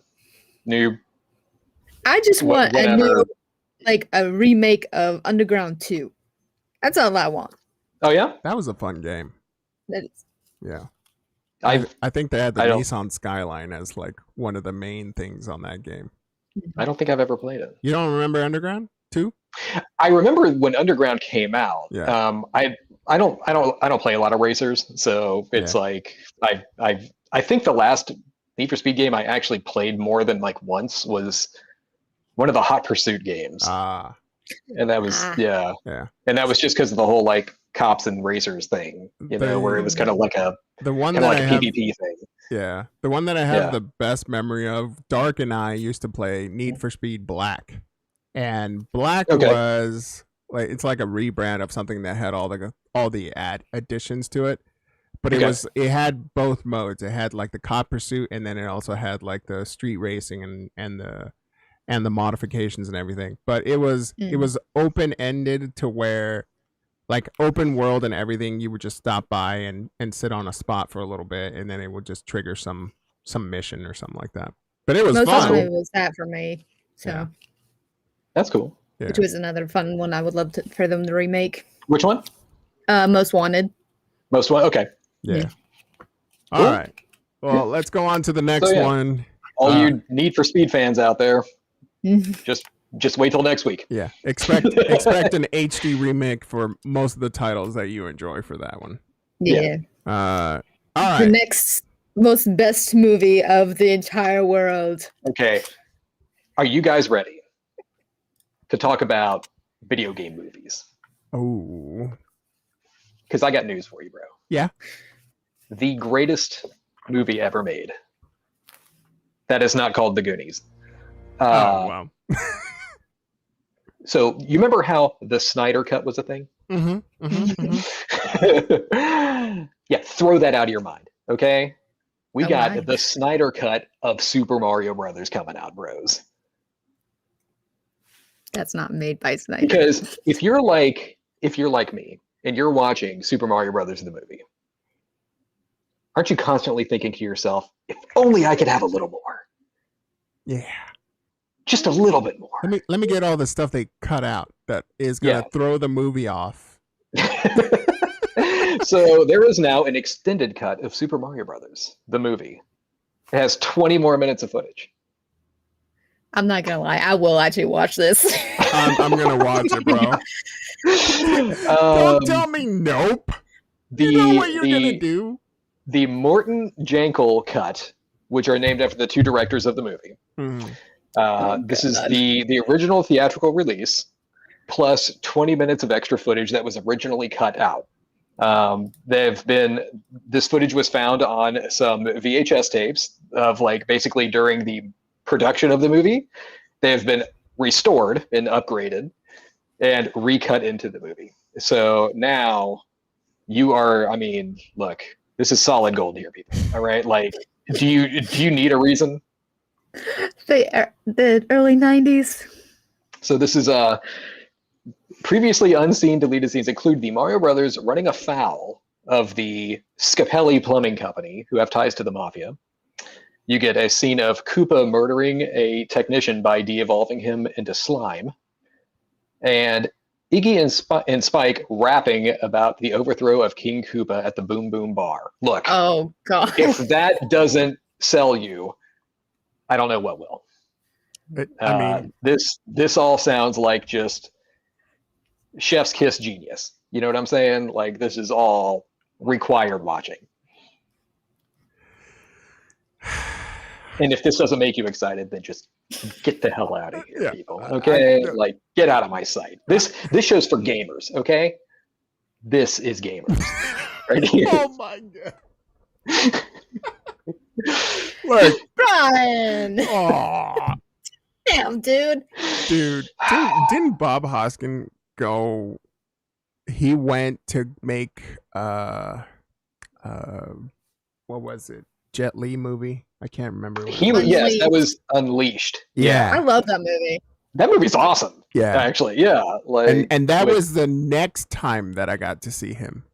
new. I just want a new, like a remake of Underground 2. That's all I want. Oh yeah, that was a fun game. That is. Yeah. I think they had the Nissan Skyline as like one of the main things on that game. I don't think I've ever played it. You don't remember Underground 2? I remember when Underground came out. Yeah. I don't play a lot of racers, so it's like I think the last Need for Speed game I actually played more than like once was one of the Hot Pursuit games. And that was yeah. And that was just because of the whole like cops and racers thing, you know, where it was kind of like a PvP thing. Yeah, the one that I have the best memory of, Dark and I used to play Need for Speed Black. And Black was like, it's like a rebrand of something that had all the additions to it, but it had both modes. It had like the cop pursuit, and then it also had like the street racing and the modifications and everything. But it was open ended to where like open world and everything. You would just stop by and sit on a spot for a little bit, and then it would just trigger some mission or something like that. But it was fun. It was that for me. So. Yeah. That's cool. Yeah. Which was another fun one I would love for them to remake. Which one? Most Wanted. Most Wanted. Okay. Yeah. All right. Well, let's go on to the next one. All you Need for Speed fans out there, just wait till next week. Yeah. Expect an HD remake for most of the titles that you enjoy for that one. Yeah. All right. The next most best movie of the entire world. Okay. Are you guys ready to talk about video game movies? Oh. Because I got news for you, bro. Yeah. The greatest movie ever made. That is not called The Goonies. Wow. So you remember how the Snyder Cut was a thing? Mm-hmm. Mm-hmm. Mm-hmm. Yeah, throw that out of your mind, okay? We got my. the Snyder Cut of Super Mario Brothers coming out, bros. That's not made by Snyder. Because if you're like me and you're watching Super Mario Brothers the movie, aren't you constantly thinking to yourself, if only I could have a little more? Yeah. Just a little bit more. Let me get all the stuff they cut out that is gonna throw the movie off. So there is now an extended cut of Super Mario Brothers, the movie. It has 20 more minutes of footage. I'm not gonna lie, I will actually watch this. I'm gonna watch it, bro. Don't tell me nope. You know what you're gonna do. The Morton Jankel cut, which are named after the two directors of the movie. This is the original theatrical release, plus 20 minutes of extra footage that was originally cut out. This footage was found on some VHS tapes of like basically during the production of the movie. They have been restored and upgraded and recut into the movie. So now you are, I mean, look, this is solid gold here, people. All right. Like, do you need a reason? The early 90s. So this is previously unseen deleted scenes include the Mario Brothers running afoul of the Scapelli Plumbing Company, who have ties to the mafia. You get a scene of Koopa murdering a technician by de-evolving him into slime. And Iggy and Spike rapping about the overthrow of King Koopa at the Boom Boom Bar. Look, oh god, if that doesn't sell you, I don't know what will. I mean, this all sounds like just chef's kiss genius. You know what I'm saying? Like, this is all required watching. And if this doesn't make you excited, then just get the hell out of here, people. Okay, like, get out of my sight. This show's for gamers. Okay, this is gamers. Right here. Oh my god! Like, Brian. Aw. Damn, dude. Dude, didn't Bob Hoskin go? He went to make what was it? Jet Li movie? I can't remember. Yes, that was Unleashed. Yeah, I love that movie. That movie's awesome. Yeah, actually, yeah. Like, and that was the next time that I got to see him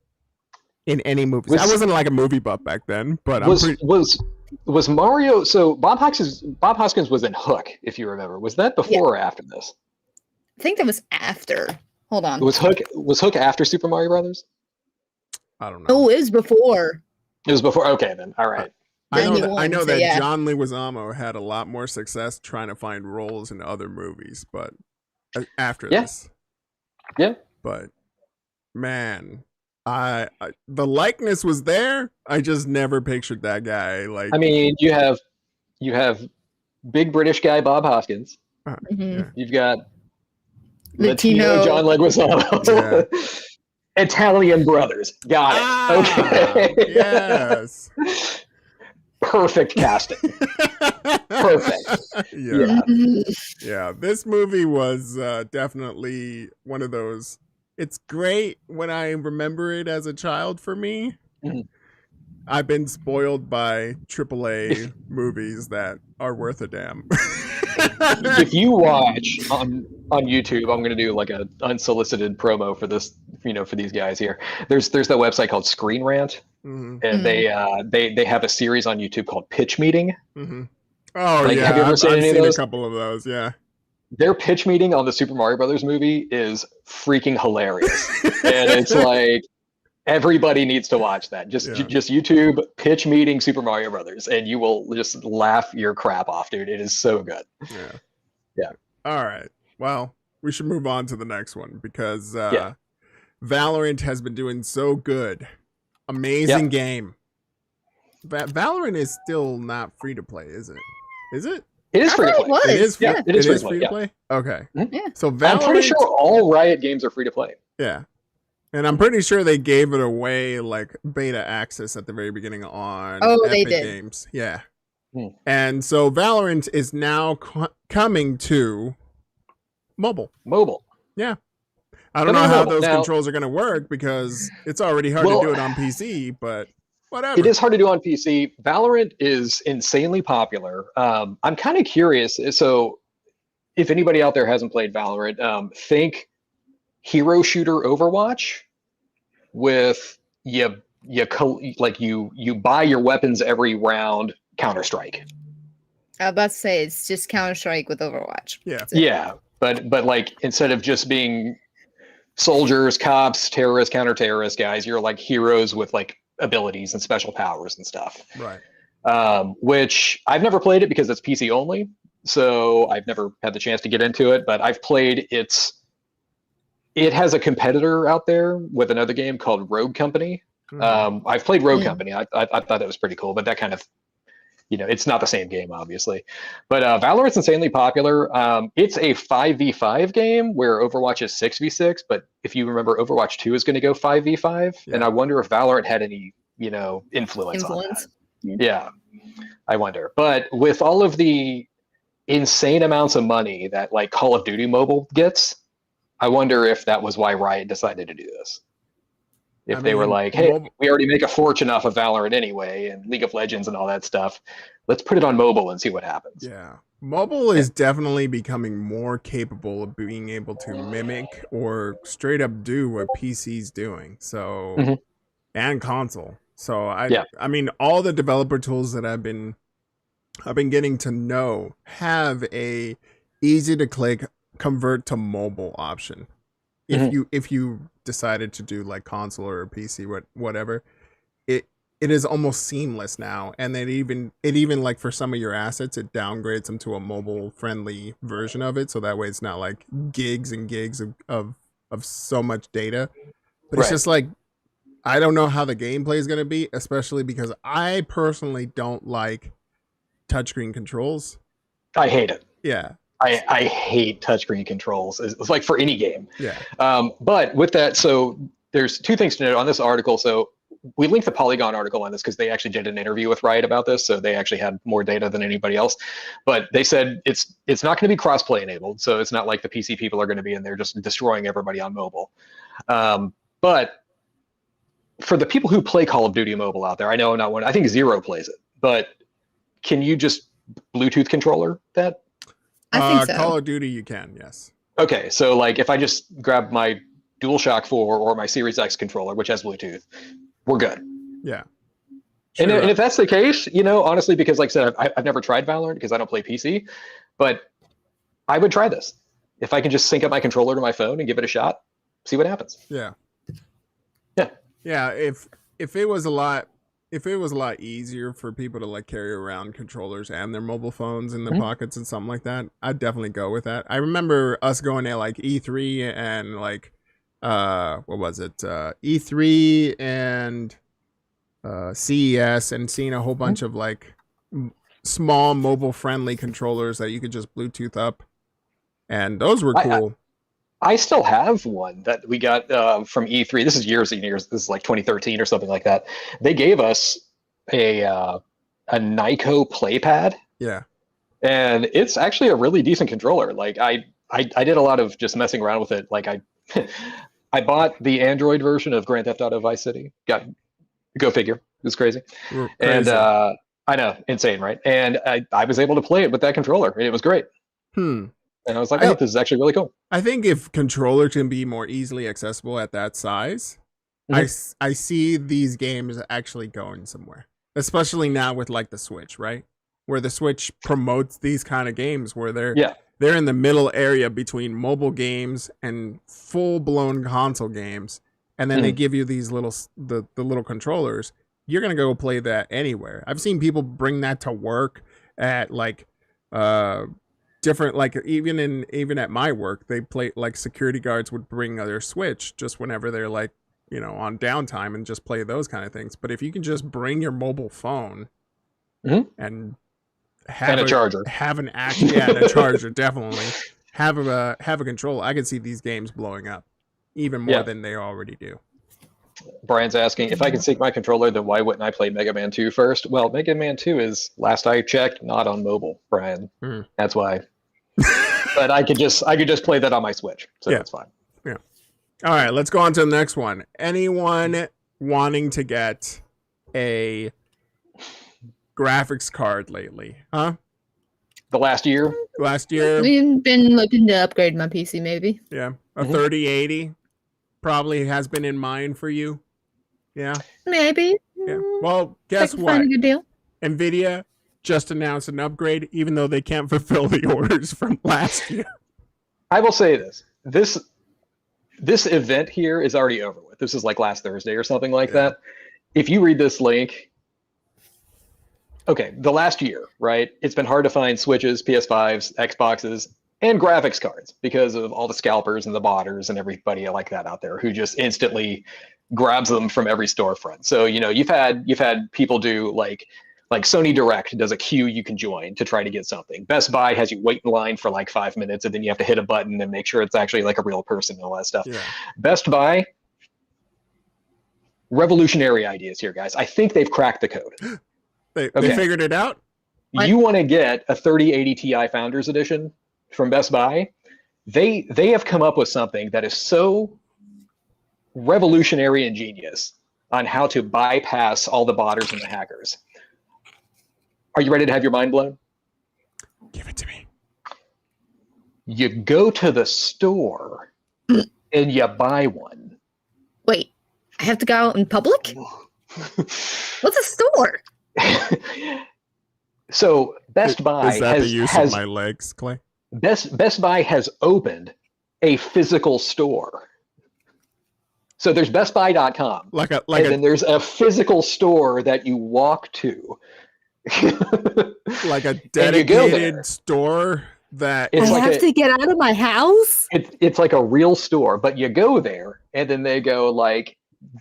in any movies. I wasn't like a movie buff back then, but was Mario? So Bob Hoskins was in Hook, if you remember. Was that before or after this? I think that was after. Hold on. Was Hook after Super Mario Brothers? I don't know. Oh, it was before. It was before. Okay, then. All right. I know that John Leguizamo had a lot more success trying to find roles in other movies, but after this, But man, I the likeness was there. I just never pictured that guy. Like, I mean, you have big British guy Bob Hoskins. You've got Latino John Leguizamo. Yeah. Italian brothers. Got it. Okay. Yes. Perfect casting. Perfect. Yeah. This movie was definitely one of those. It's great when I remember it as a child for me. I've been spoiled by AAA movies that are worth a damn. If you watch on YouTube, I'm going to do like an unsolicited promo for this, for these guys here. There's that website called Screen Rant, and they have a series on YouTube called Pitch Meeting. Oh, like, yeah, have you ever seen any of those? A couple of those, yeah. Their pitch meeting on the Super Mario Brothers movie is freaking hilarious, and it's like everybody needs to watch that. Just YouTube pitch meeting Super Mario Brothers, and you will just laugh your crap off, dude. It is so good. Yeah. All right. Well, we should move on to the next one because Valorant has been doing so good. Amazing game. Valorant is still not free to play, is it? Is it? It is free to play. It is free. Yeah, it is free to play. Okay. Yeah. So Valorant, I'm pretty sure all Riot games are free to play. Yeah. And I'm pretty sure they gave it away like beta access at the very beginning on Epic Games. Yeah. And so Valorant is now coming to mobile. Yeah. I don't know how those controls are going to work because it's already hard to do it on PC, but whatever. It is hard to do on PC. Valorant is insanely popular. I'm kind of curious. So if anybody out there hasn't played Valorant, think hero shooter Overwatch with you buy your weapons every round Counter-Strike. I was about to say it's just Counter-Strike with Overwatch. Yeah. Yeah. But like instead of just being soldiers, cops, terrorists, counter-terrorist guys, you're like heroes with like abilities and special powers and stuff. Right. Which I've never played it because it's PC only. So I've never had the chance to get into it, but I've played it has a competitor out there with another game called Rogue Company. I've played Rogue Company. I thought that was pretty cool, but that kind of, it's not the same game, obviously. But Valorant's insanely popular. It's a 5v5 game where Overwatch is 6v6, but if you remember, Overwatch 2 is going to go 5v5, and I wonder if Valorant had any, influence on that. Yeah, I wonder. But with all of the insane amounts of money that like Call of Duty Mobile gets, I wonder if that was why Riot decided to do this. If they were like, hey, we already make a fortune off of Valorant anyway, and League of Legends and all that stuff. Let's put it on mobile and see what happens. Yeah. Mobile is definitely becoming more capable of being able to mimic or straight up do what PC's doing. So, and console. So I mean, all the developer tools that I've been getting to know have a easy to click convert to mobile option. If you decided to do like console or PC, whatever, it is almost seamless now. And then even like for some of your assets, it downgrades them to a mobile friendly version of it. So that way it's not like gigs and gigs of so much data. But it's just like, I don't know how the gameplay is going to be, especially because I personally don't like touchscreen controls. I hate it. Yeah. I hate touchscreen controls. It's like for any game. Yeah. But with that, so there's two things to note on this article. So we linked the Polygon article on this because they actually did an interview with Riot about this. So they actually had more data than anybody else. But they said it's not going to be crossplay enabled. So it's not like the PC people are going to be in there just destroying everybody on mobile. But for the people who play Call of Duty Mobile out there, I know not one. I think Zero plays it. But can you just Bluetooth controller that? I think so. Call of Duty, you can, yes. Okay, so like if I just grab my DualShock 4 or my Series X controller, which has Bluetooth, we're good. Yeah. Sure. And if that's the case, honestly, because like I said, I've never tried Valorant because I don't play PC, but I would try this. If I can just sync up my controller to my phone and give it a shot, see what happens. Yeah. Yeah. Yeah, if it was a lot easier for people to like carry around controllers and their mobile phones in their pockets and something like that, I'd definitely go with that. I remember us going to like E3 and like what was it? E3 and CES and seeing a whole bunch of like small mobile friendly controllers that you could just Bluetooth up, and those were cool. I still have one that we got from E3. This is years and years. This is like 2013 or something like that. They gave us a Nyko PlayPad. Yeah. And it's actually a really decent controller. Like I did a lot of just messing around with it. Like I bought the Android version of Grand Theft Auto Vice City. Go figure. It was crazy. And I know, insane, right? And I was able to play it with that controller, and it was great. And I was like, this is actually really cool. I think if controller can be more easily accessible at that size, I see these games actually going somewhere. Especially now with like the Switch, right? Where the Switch promotes these kind of games where they're in the middle area between mobile games and full-blown console games. And then they give you these little the little controllers. You're going to go play that anywhere. I've seen people bring that to work at like different, like even at my work, they play, like security guards would bring their Switch just whenever they're like, on downtime and just play those kind of things. But if you can just bring your mobile phone and have a charger, and a charger, definitely have a controller, I could see these games blowing up even more than they already do. Brian's asking, if I can sync my controller, then why wouldn't I play Mega Man 2 first? Well, Mega Man 2 is, last I checked, not on mobile, Brian. That's why. But I could just play that on my Switch, so that's fine. Yeah. All right, let's go on to the next one. Anyone wanting to get a graphics card lately? Huh? The last year? Last year. We've been looking to upgrade my PC, maybe. Yeah. A 3080 probably has been in mind for you. Yeah. Maybe. Yeah. Well, guess what? Find a good deal. NVIDIA just announced an upgrade, even though they can't fulfill the orders from last year. I will say this. This event here is already over with. This is like last Thursday or something like that. If you read this link, okay, the last year, right? It's been hard to find Switches, PS5s, Xboxes, and graphics cards because of all the scalpers and the botters and everybody like that out there who just instantly grabs them from every storefront. So, you've had people do like Sony Direct does a queue you can join to try to get something. Best Buy has you wait in line for like 5 minutes, and then you have to hit a button and make sure it's actually like a real person and all that stuff. Yeah. Best Buy, revolutionary ideas here, guys. I think they've cracked the code. They figured it out? You want to get a 3080 Ti Founders Edition from Best Buy? They have come up with something that is so revolutionary and genius on how to bypass all the botters and the hackers. Are you ready to have your mind blown? Give it to me. You go to the store and you buy one. Wait, I have to go out in public? What's a store? So Best Buy is that the use of my legs, Clay? Best Buy has opened a physical store. So there's bestbuy.com. And then there's a physical store that you walk to. Like a dedicated store that I have to get out of my house? It's like a real store, but you go there and then they go like,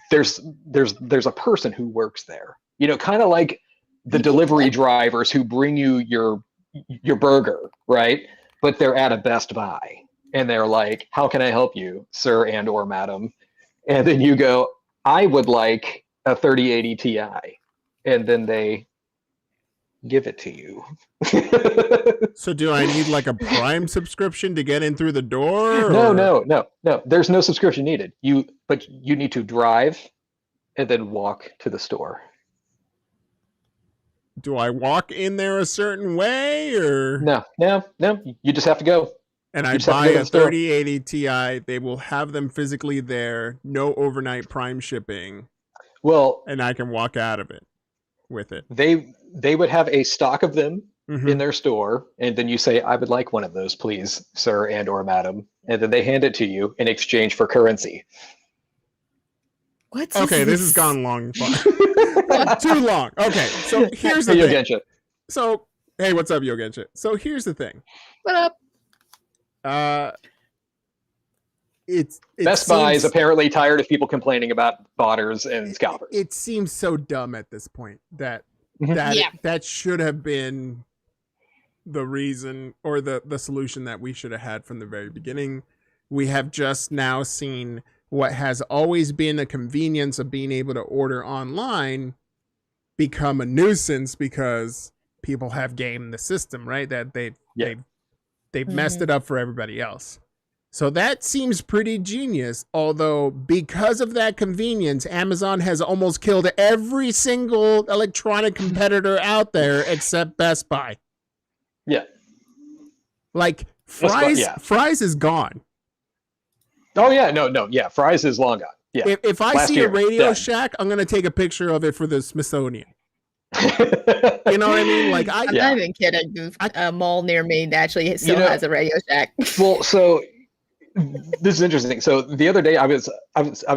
there's a person who works there. Kind of like the delivery drivers who bring you your burger, right? But they're at a Best Buy and they're like, how can I help you, sir and or madam? And then you go, I would like a 3080 Ti. And then they give it to you. So do I need like a Prime subscription to get in through the door? No. There's no subscription needed. But you need to drive and then walk to the store. Do I walk in there a certain way or? No. You just have to go. And I buy a 3080 Ti. They will have them physically there. No overnight Prime shipping. Well, and I can walk out of it with it. They would have a stock of them in their store, and then you say, I would like one of those, please, sir and or madam. And then they hand it to you in exchange for currency. What? Okay, this has gone long. Too long. Okay, so here's the thing. Yogensha. So, hey, what's up, Yogensha? So here's the thing. What up? Best Buy is apparently tired of people complaining about botters and scalpers. It seems so dumb at this point that that should have been the reason or the solution that we should have had from the very beginning. We have just now seen what has always been a convenience of being able to order online become a nuisance because people have gamed the system, right? That they've messed it up for everybody else. So that seems pretty genius, although because of that convenience, Amazon has almost killed every single electronic competitor out there except Best Buy. Yeah. Like Fry's is gone. Oh yeah, no, Fry's is long gone. Yeah. If I see a Radio Shack, I'm gonna take a picture of it for the Smithsonian. You know what I mean? Like I'm not even kidding. A mall near me actually still has a Radio Shack. Well, so this is interesting. So the other day I was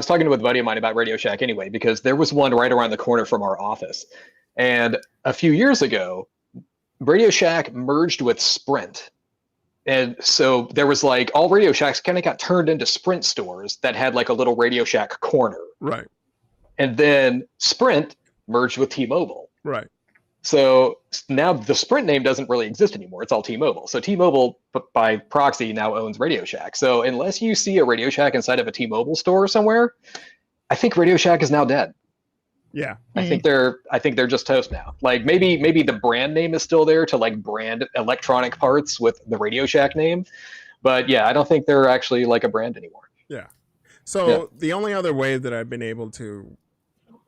talking to a buddy of mine about Radio Shack anyway, because there was one right around the corner from our office. And a few years ago, Radio Shack merged with Sprint. And so there was like all Radio Shacks kind of got turned into Sprint stores that had like a little Radio Shack corner. Right. And then Sprint merged with T-Mobile. Right. So now the Sprint name doesn't really exist anymore. It's all T-Mobile. So T-Mobile, by proxy, now owns Radio Shack. So unless you see a Radio Shack inside of a T-Mobile store somewhere, I think Radio Shack is now dead. Yeah. I think they're just toast now. Like maybe the brand name is still there to like brand electronic parts with the Radio Shack name. But yeah, I don't think they're actually like a brand anymore. Yeah. So the only other way that I've been able to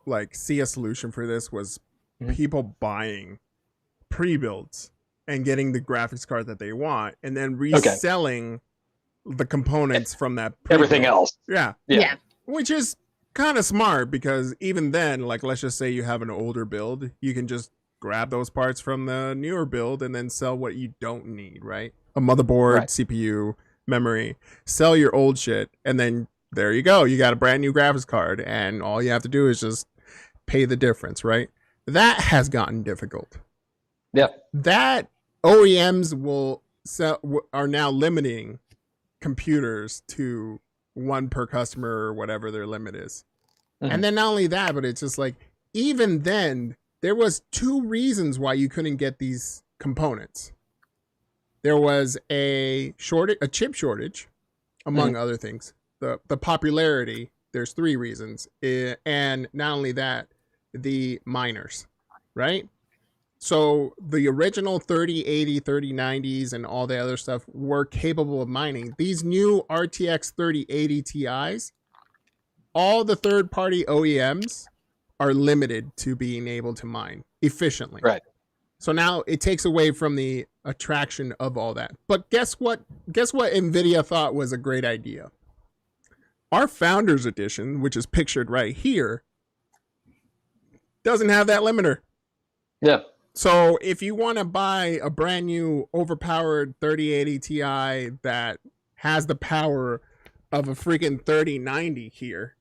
like see a solution for this was people buying pre-builds and getting the graphics card that they want and then reselling the components from that pre-build. Everything else. Yeah. Which is kind of smart because even then, like, let's just say you have an older build, you can just grab those parts from the newer build and then sell what you don't need, right? A motherboard, CPU, memory, sell your old shit, and then there you go. You got a brand new graphics card, and all you have to do is just pay the difference, right? That has gotten difficult. Yeah. That OEMs are now limiting computers to one per customer or whatever their limit is. And then not only that, but it's just like, even then, there was 2 reasons why you couldn't get these components. There was a chip shortage, among other things. The popularity, there's 3 reasons. And not only that, the miners, right? So the original 3080, 3090s, and all the other stuff were capable of mining. These new RTX 3080 Ti's, all the third-party OEMs are limited to being able to mine efficiently. Right. So now it takes away from the attraction of all that. But guess what? Guess what NVIDIA thought was a great idea? Our Founders Edition, which is pictured right here, doesn't have that limiter. Yeah. So if you want to buy a brand new overpowered 3080 Ti that has the power of a freaking 3090 here,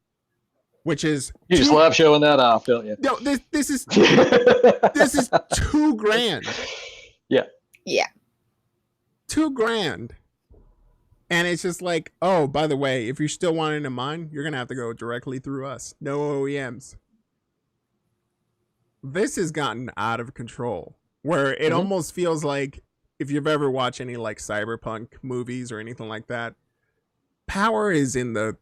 which is you just love showing that off, don't you? No, this is $2,000. Yeah. Yeah. $2,000. And it's just like, oh, by the way, if you're still wanting to mine, you're gonna have to go directly through us. No OEMs. This has gotten out of control, where it almost feels like, if you've ever watched any like cyberpunk movies or anything like that, power is in the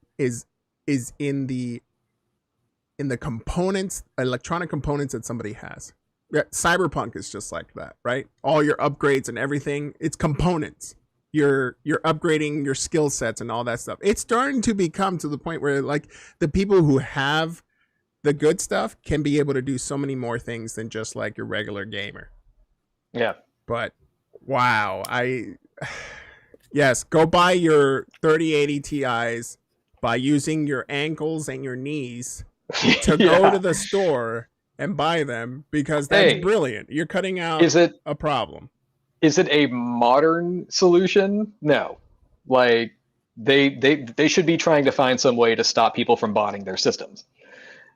components, electronic components that somebody has. Yeah, cyberpunk is just like that, right? All your upgrades and everything, it's components. You're upgrading your skill sets and all that stuff. It's starting to become to the point where like the people who have the good stuff can be able to do so many more things than just like your regular gamer. Yeah. But wow, yes, go buy your 3080 Ti's by using your ankles and your knees to go to the store and buy them, because that's brilliant. You're cutting out a problem. Is it a modern solution? No. Like they should be trying to find some way to stop people from botting their systems.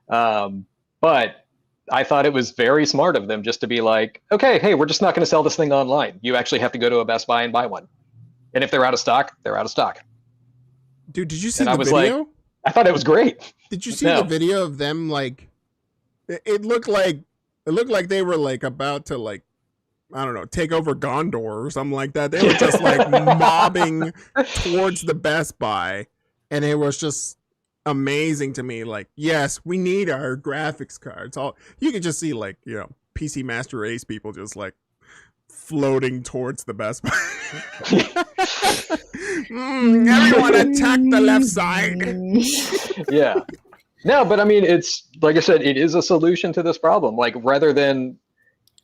But I thought it was very smart of them just to be like, okay, hey, we're just not going to sell this thing online. You actually have to go to a Best Buy and buy one. And if they're out of stock, they're out of stock. Dude, did you see the video? Like, I thought it was great. Did you see the video of them? Like, it looked like they were like about to like, I don't know, take over Gondor or something like that. They were just like mobbing towards the Best Buy, and it was just amazing to me. Like, yes, we need our graphics cards. All you can just see, like, you know, PC Master Race people just like floating towards the Best Buy. Everyone attack the left side. Yeah. No, but I mean, it's like I said, it is a solution to this problem. Like, rather than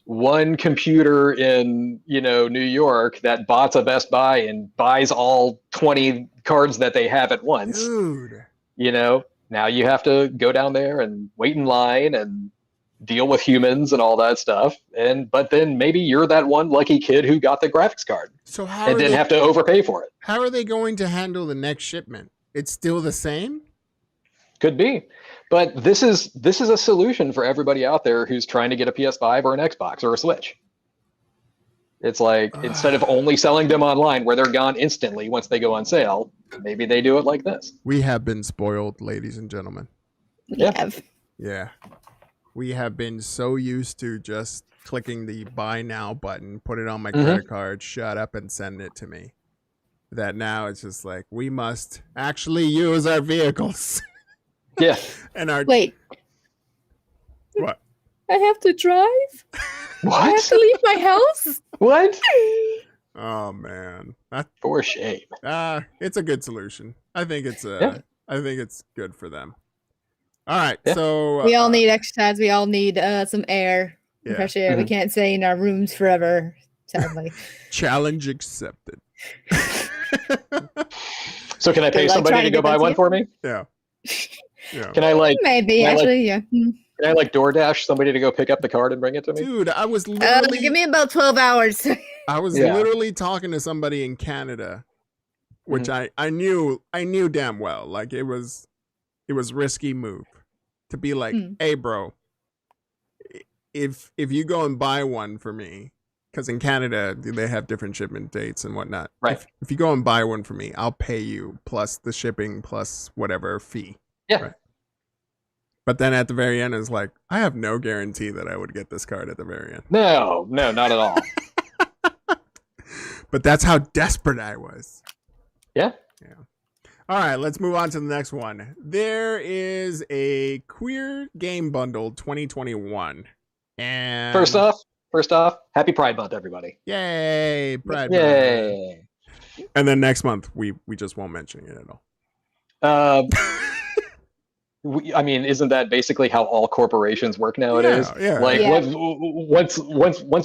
one computer in, you know, New York that bots a Best Buy and buys all 20 cards that they have at once. Dude. You know, now you have to go down there and wait in line and deal with humans and all that stuff. But then maybe you're that one lucky kid who got the graphics card and didn't have to overpay for it. How are they going to handle the next shipment? It's still the same? Could be. But this is a solution for everybody out there who's trying to get a PS5 or an Xbox or a Switch. It's like, instead of only selling them online where they're gone instantly once they go on sale, maybe they do it like this. We have been spoiled, ladies and gentlemen. We have. Yeah. We have been so used to just clicking the buy now button, put it on my credit card, shut up and send it to me. That now it's just like, we must actually use our vehicles. Yeah. And our Wait. What? I have to drive? What? I have to leave my house? What? Oh man. For shame. It's a good solution. I think it's good for them. All right. Yeah. So we all need exercise. We all need some air. Yeah. Fresh air. We can't stay in our rooms forever, sadly. Challenge accepted. So can I pay somebody to go buy one for me? Yeah. Can I maybe actually, yeah. Can I DoorDash somebody to go pick up the card and bring it to me? Dude, I was literally give me about 12 hours. I was literally talking to somebody in Canada, which I knew damn well. Like it was risky move to be like, hey bro, if you go and buy one for me, because in Canada they have different shipment dates and whatnot. Right. If you go and buy one for me, I'll pay you plus the shipping plus whatever fee. Yeah. Right. But then at the very end, it's like, I have no guarantee that I would get this card at the very end. No, not at all. But that's how desperate I was. Yeah. Yeah. All right, let's move on to the next one. There is a Queer Game Bundle 2021. And First off, happy Pride Month, everybody. Yay, Pride Month. Yay. And then next month, we just won't mention it at all. I mean, isn't that basically how all corporations work nowadays? Yeah. Like once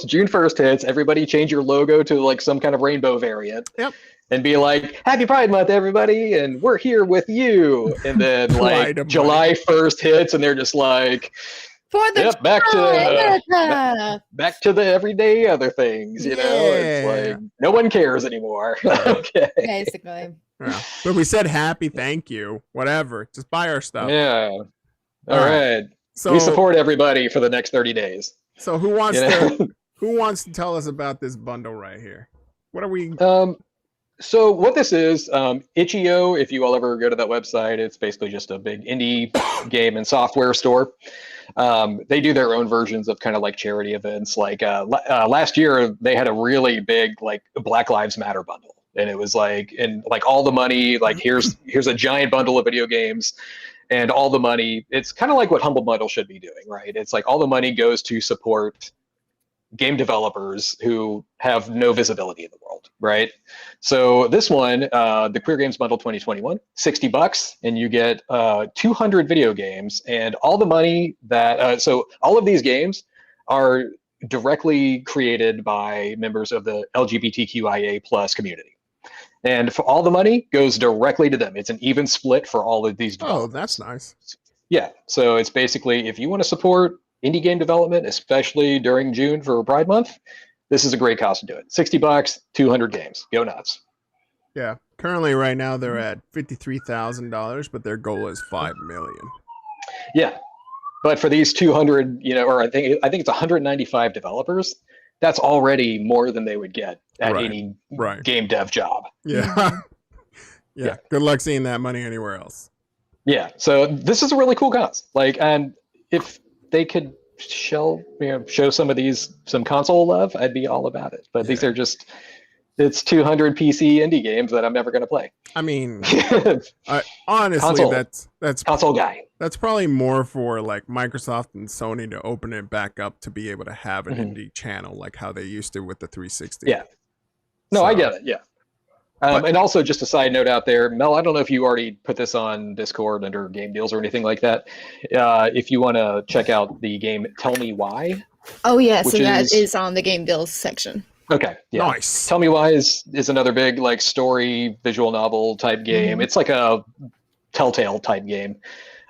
June 1st hits, everybody change your logo to like some kind of rainbow variant. Yep. And be like, Happy Pride Month, everybody, and we're here with you. And then like July 1st hits, and they're just like, for the back to the everyday other things. You know, it's like no one cares anymore. Okay. Basically. Yeah. But we said happy, thank you, whatever. Just buy our stuff. Yeah. All right. So we support everybody for the next 30 days. So who wants to tell us about this bundle right here? What are we? So what this is, Itch.io, if you all ever go to that website, it's basically just a big indie game and software store. They do their own versions of kind of like charity events. Like last year, they had a really big like Black Lives Matter bundle. And it was like, and like all the money, like here's a giant bundle of video games, and all the money, it's kind of like what Humble Bundle should be doing, right? It's like all the money goes to support game developers who have no visibility in the world, right? So this one, the Queer Games Bundle 2021, $60, and you get 200 video games, and all the money that, so all of these games are directly created by members of the LGBTQIA plus community. And for all the money goes directly to them. It's an even split for all of these developers. Oh, that's nice. Yeah. So it's basically, if you want to support indie game development, especially during June for Pride Month, this is a great cause to do it. $60, 200 games. Go nuts. Yeah. Currently, right now, they're at $53,000, but their goal is $5 million. Yeah. But for these 200, or I think it's 195 developers, that's already more than they would get at any game dev job. Yeah. Yeah. Good luck seeing that money anywhere else. Yeah. So this is a really cool cause. Like, and if they could show some of these, some console love, I'd be all about it. But these are just, it's 200 PC indie games that I'm never going to play. I mean, honestly, console, that's console guy. That's probably more for like Microsoft and Sony to open it back up to be able to have an indie channel like how they used to with the 360. Yeah. No, I get it. Yeah. And also, just a side note out there, Mel, I don't know if you already put this on Discord under game deals or anything like that. If you want to check out the game Tell Me Why. Oh, yeah. So that is on the game deals section. Okay. Yeah. Nice. Tell Me Why is another big like story visual novel type game. It's like a Telltale type game.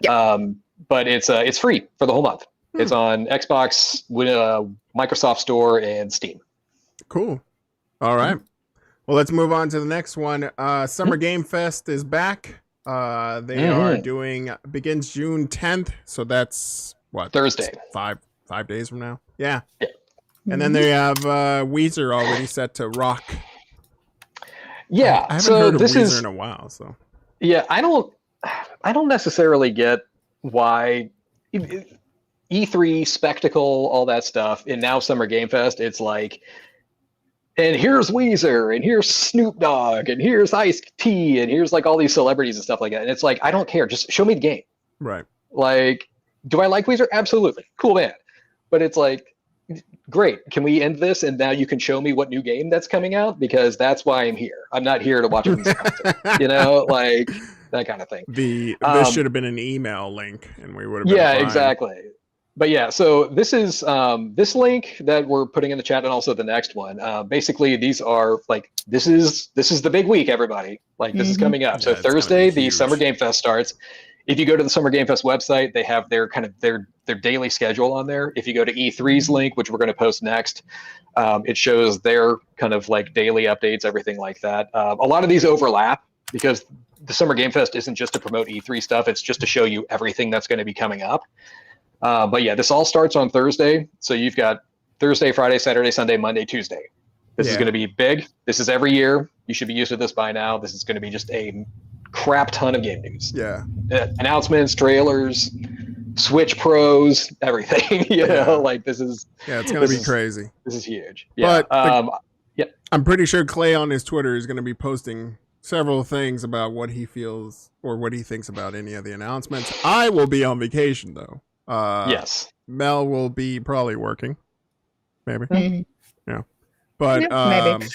Yep. But it's free for the whole month. It's on Xbox, Microsoft Store, and Steam. Cool. All right. Well, let's move on to the next one. Summer Game Fest is back. They are begins June 10th. So that's what? Thursday. 5 days from now. Yeah. And then they have Weezer already set to rock. Yeah. I haven't heard of Weezer in a while. So. Yeah, I don't necessarily get why. E3 spectacle, all that stuff, and now Summer Game Fest, it's like, and here's Weezer, and here's Snoop Dogg, and here's Ice-T, and here's like all these celebrities and stuff like that. And it's like, I don't care. Just show me the game. Right. Like, do I like Weezer? Absolutely. Cool band. But it's like, great. Can we end this? And now you can show me what new game that's coming out? Because that's why I'm here. I'm not here to watch a concert. You know, like that kind of thing. This should have been an email link and we would have been Yeah, fine. Exactly. But yeah, so this is this link that we're putting in the chat and also the next one. Basically, these are like this is the big week, everybody. Like this is coming up. So Thursday, the Summer Game Fest starts. If you go to the Summer Game Fest website, they have their kind of their daily schedule on there. If you go to E3's link, which we're going to post next, it shows their kind of like daily updates, everything like that. A lot of these overlap because the Summer Game Fest isn't just to promote E3 stuff. It's just to show you everything that's going to be coming up. But yeah, this all starts on Thursday. So you've got Thursday, Friday, Saturday, Sunday, Monday, Tuesday. This is going to be big. This is every year. You should be used to this by now. This is going to be just a crap ton of game news. Yeah. Announcements, trailers, Switch Pros, everything. You know, like this is. Yeah, it's going to be crazy. This is huge. Yeah. But I'm pretty sure Clay on his Twitter is going to be posting several things about what he feels or what he thinks about any of the announcements. I will be on vacation though. Yes. Mel will be probably working. Maybe. Mm-hmm. Yeah. But maybe.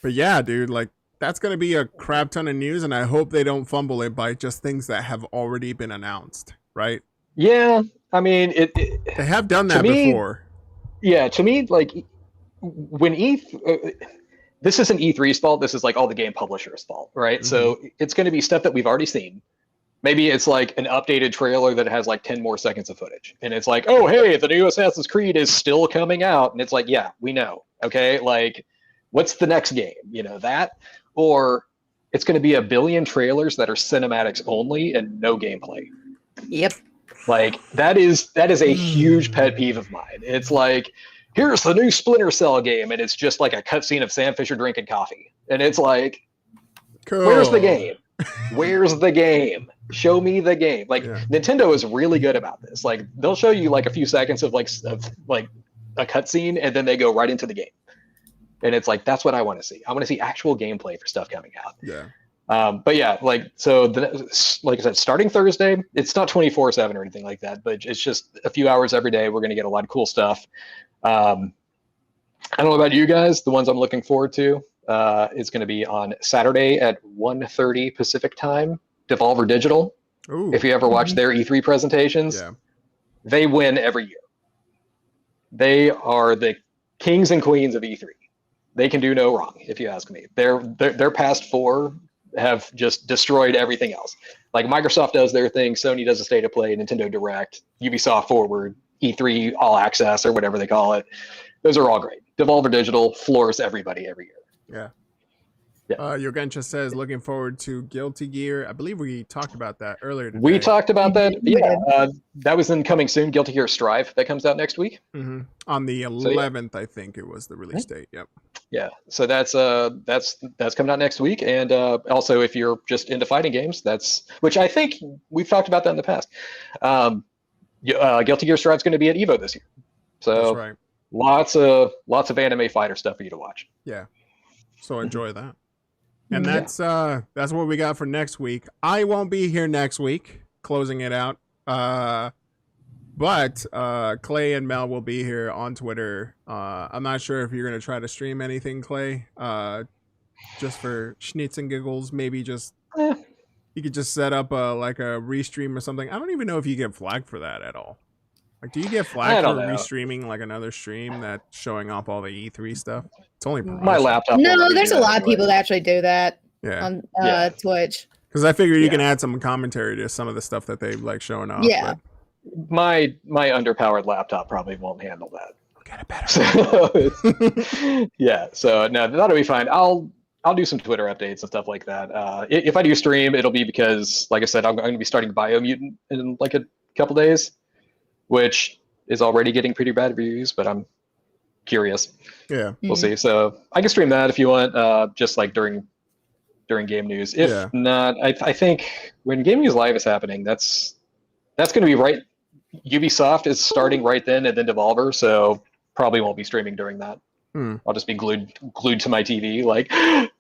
But yeah, dude, like that's gonna be a crap ton of news, and I hope they don't fumble it by just things that have already been announced, right? Yeah. I mean they have done that before. Yeah, to me, like when this isn't E3's fault, this is like all the game publishers' fault, right? Mm-hmm. So it's gonna be stuff that we've already seen. Maybe it's like an updated trailer that has like 10 more seconds of footage. And it's like, oh, hey, the new Assassin's Creed is still coming out. And it's like, yeah, we know. Okay. Like, what's the next game? You know, that? Or it's going to be a billion trailers that are cinematics only and no gameplay. Yep. Like, that is a huge pet peeve of mine. It's like, here's the new Splinter Cell game. And it's just like a cutscene of Sam Fisher drinking coffee. And it's like, cool. Where's the game? Where's the game? Show me the game. Like Nintendo is really good about this. Like they'll show you like a few seconds of like a cutscene and then they go right into the game. And it's like that's what I want to see. I want to see actual gameplay for stuff coming out. Yeah. But yeah, like so like I said, starting Thursday, it's not 24/7 or anything like that, but it's just a few hours every day. We're gonna get a lot of cool stuff. I don't know about you guys, the ones I'm looking forward to. Is going to be on Saturday at 1:30 Pacific time. Devolver Digital. Ooh. If you ever watch their E3 presentations, they win every year. They are the kings and queens of E3. They can do no wrong, if you ask me. Their past four have just destroyed everything else. Like Microsoft does their thing, Sony does a State of Play, Nintendo Direct, Ubisoft Forward, E3 All Access, or whatever they call it. Those are all great. Devolver Digital floors everybody every year. Yeah. Yogencha says, looking forward to Guilty Gear. I believe we talked about that earlier today. We talked about that. Yeah. That was in coming soon. Guilty Gear Strive that comes out next week. Mm-hmm. On the 11th, I think it was the release date. Yep. Yeah. So that's coming out next week. And also, if you're just into fighting games, which I think we've talked about that in the past. Guilty Gear Strive is going to be at Evo this year. So that's right. Lots of anime fighter stuff for you to watch. Yeah. So enjoy that. And that's what we got for next week. I won't be here next week, closing it out. But Clay and Mel will be here on Twitter. I'm not sure if you're going to try to stream anything, Clay. Just for schnitz and giggles, maybe just you could just set up like a restream or something. I don't even know if you get flagged for that at all. Like, do you get flagged for restreaming like another stream that's showing off all the E3 stuff? It's only my laptop. No, there's a lot of people that actually do that on Twitch. Because I figured you can add some commentary to some of the stuff that they like showing off. Yeah. But my underpowered laptop probably won't handle that. Get it better. So, yeah. So no, that'll be fine. I'll do some Twitter updates and stuff like that. If I do stream, it'll be because, like I said, I'm going to be starting Biomutant in like a couple days, which is already getting pretty bad reviews, but I'm curious. Yeah. We'll see. So I can stream that if you want, just like during game news. If not, I think when Game News Live is happening, that's going to be right Ubisoft is starting right then, and then Devolver, so probably won't be streaming during that. I'll just be glued to my TV, like,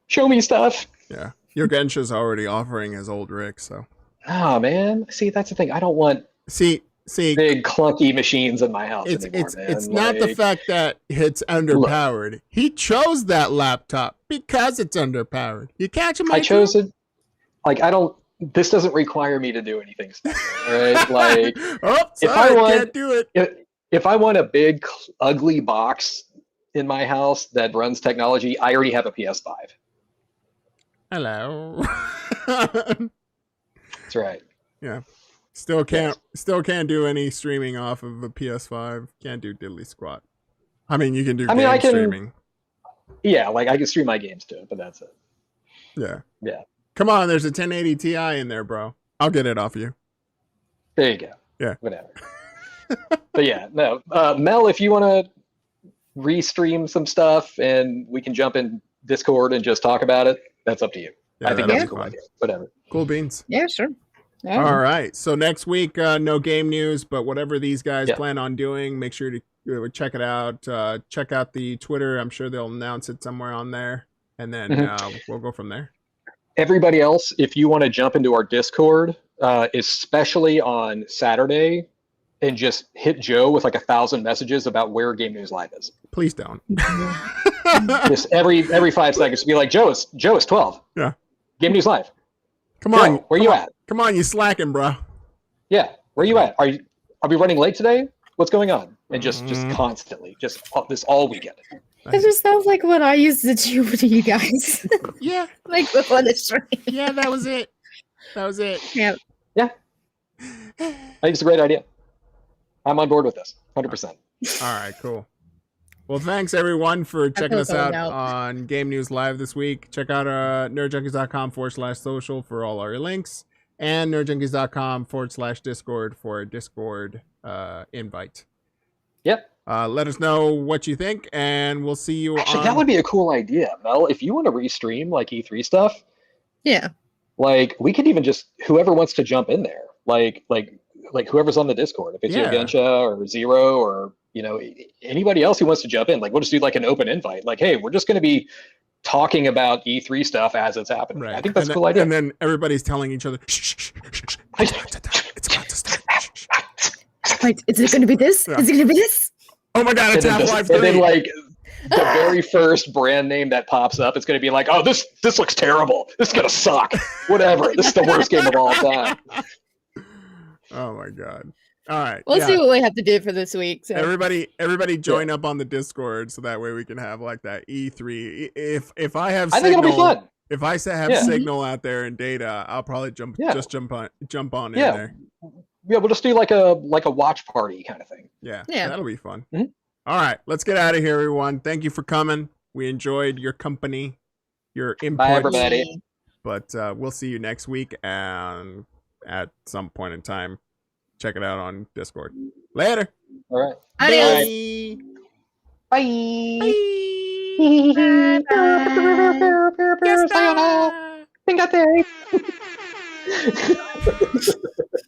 show me stuff. Yeah, your Gensha's already offering his old rig, so. Oh man, see, that's the thing. I don't want see big clunky machines in my house anymore. It's not the fact that it's underpowered. Look, he chose that laptop because it's underpowered. You catch him? I chose it. Like, I don't. This doesn't require me to do anything special, right? Like, if I can't do it. If I want a big, ugly box in my house that runs technology, I already have a PS5. Hello. That's right. Yeah. Still can't do any streaming off of a PS5. Can't do diddly squat. I mean, you can do streaming. Yeah, like I can stream my games to it, but that's it. Yeah. Yeah. Come on, there's a 1080 Ti in there, bro. I'll get it off you. There you go. Yeah. Whatever. But yeah, no. Mel, if you want to restream some stuff and we can jump in Discord and just talk about it, that's up to you. Yeah, I think that's a cool idea. Whatever. Cool beans. Yeah, sure. Yeah. All right. So next week, no game news, but whatever these guys plan on doing, make sure to check it out. Check out the Twitter. I'm sure they'll announce it somewhere on there, and then we'll go from there. Everybody else, if you want to jump into our Discord, especially on Saturday, and just hit Joe with like 1,000 messages about where Game News Live is. Please don't. Just every 5 seconds, be like, Joe is 12. Yeah. Game News Live. Come on. Where you at? Come on, you slacking, bro. Yeah. Where you at? Are we running late today? What's going on? And just constantly, just this all weekend. It just sounds like what I used to do to you guys. Yeah. Like before the stream. Yeah, that was it. Yeah. Yeah. I think it's a great idea. I'm on board with this. 100%. All right, cool. Well, thanks everyone for checking us out on Game News Live this week. Check out nerdjunkies.com/social for all our links, and nerdjunkies.com/Discord for a Discord invite. Yep. Let us know what you think, and we'll see you. Actually, that would be a cool idea, Mel. If you want to restream like E3 stuff, yeah. Like we could even just whoever wants to jump in there, like whoever's on the Discord. If it's Gensha or Zero or anybody else who wants to jump in, like we'll just do like an open invite. Like, hey, we're just going to be talking about E3 stuff as it's happening. Right. I think that's a cool idea. And then everybody's telling each other, shh, it's about to start. Wait, is it going to be this? Yeah. Is it going to be this? Oh my God, it's Half-Life 3. And then like the very first brand name that pops up, it's going to be like, oh, this looks terrible. This is going to suck. Whatever. This is the worst game of all time. Oh my God. All right. We'll see what we have to do for this week. So. Everybody join up on the Discord so that way we can have like that E3. If I have I think it'll be fun. If I have signal out there and data, I'll probably jump on in there. Yeah, we'll just do like a watch party kind of thing. Yeah. That'll be fun. Mm-hmm. All right, let's get out of here, everyone. Thank you for coming. We enjoyed your company, your input. Bye, everybody. But we'll see you next week, and at some point in time, check it out on Discord. Later. All right. Adios. Bye. Bye. Bye.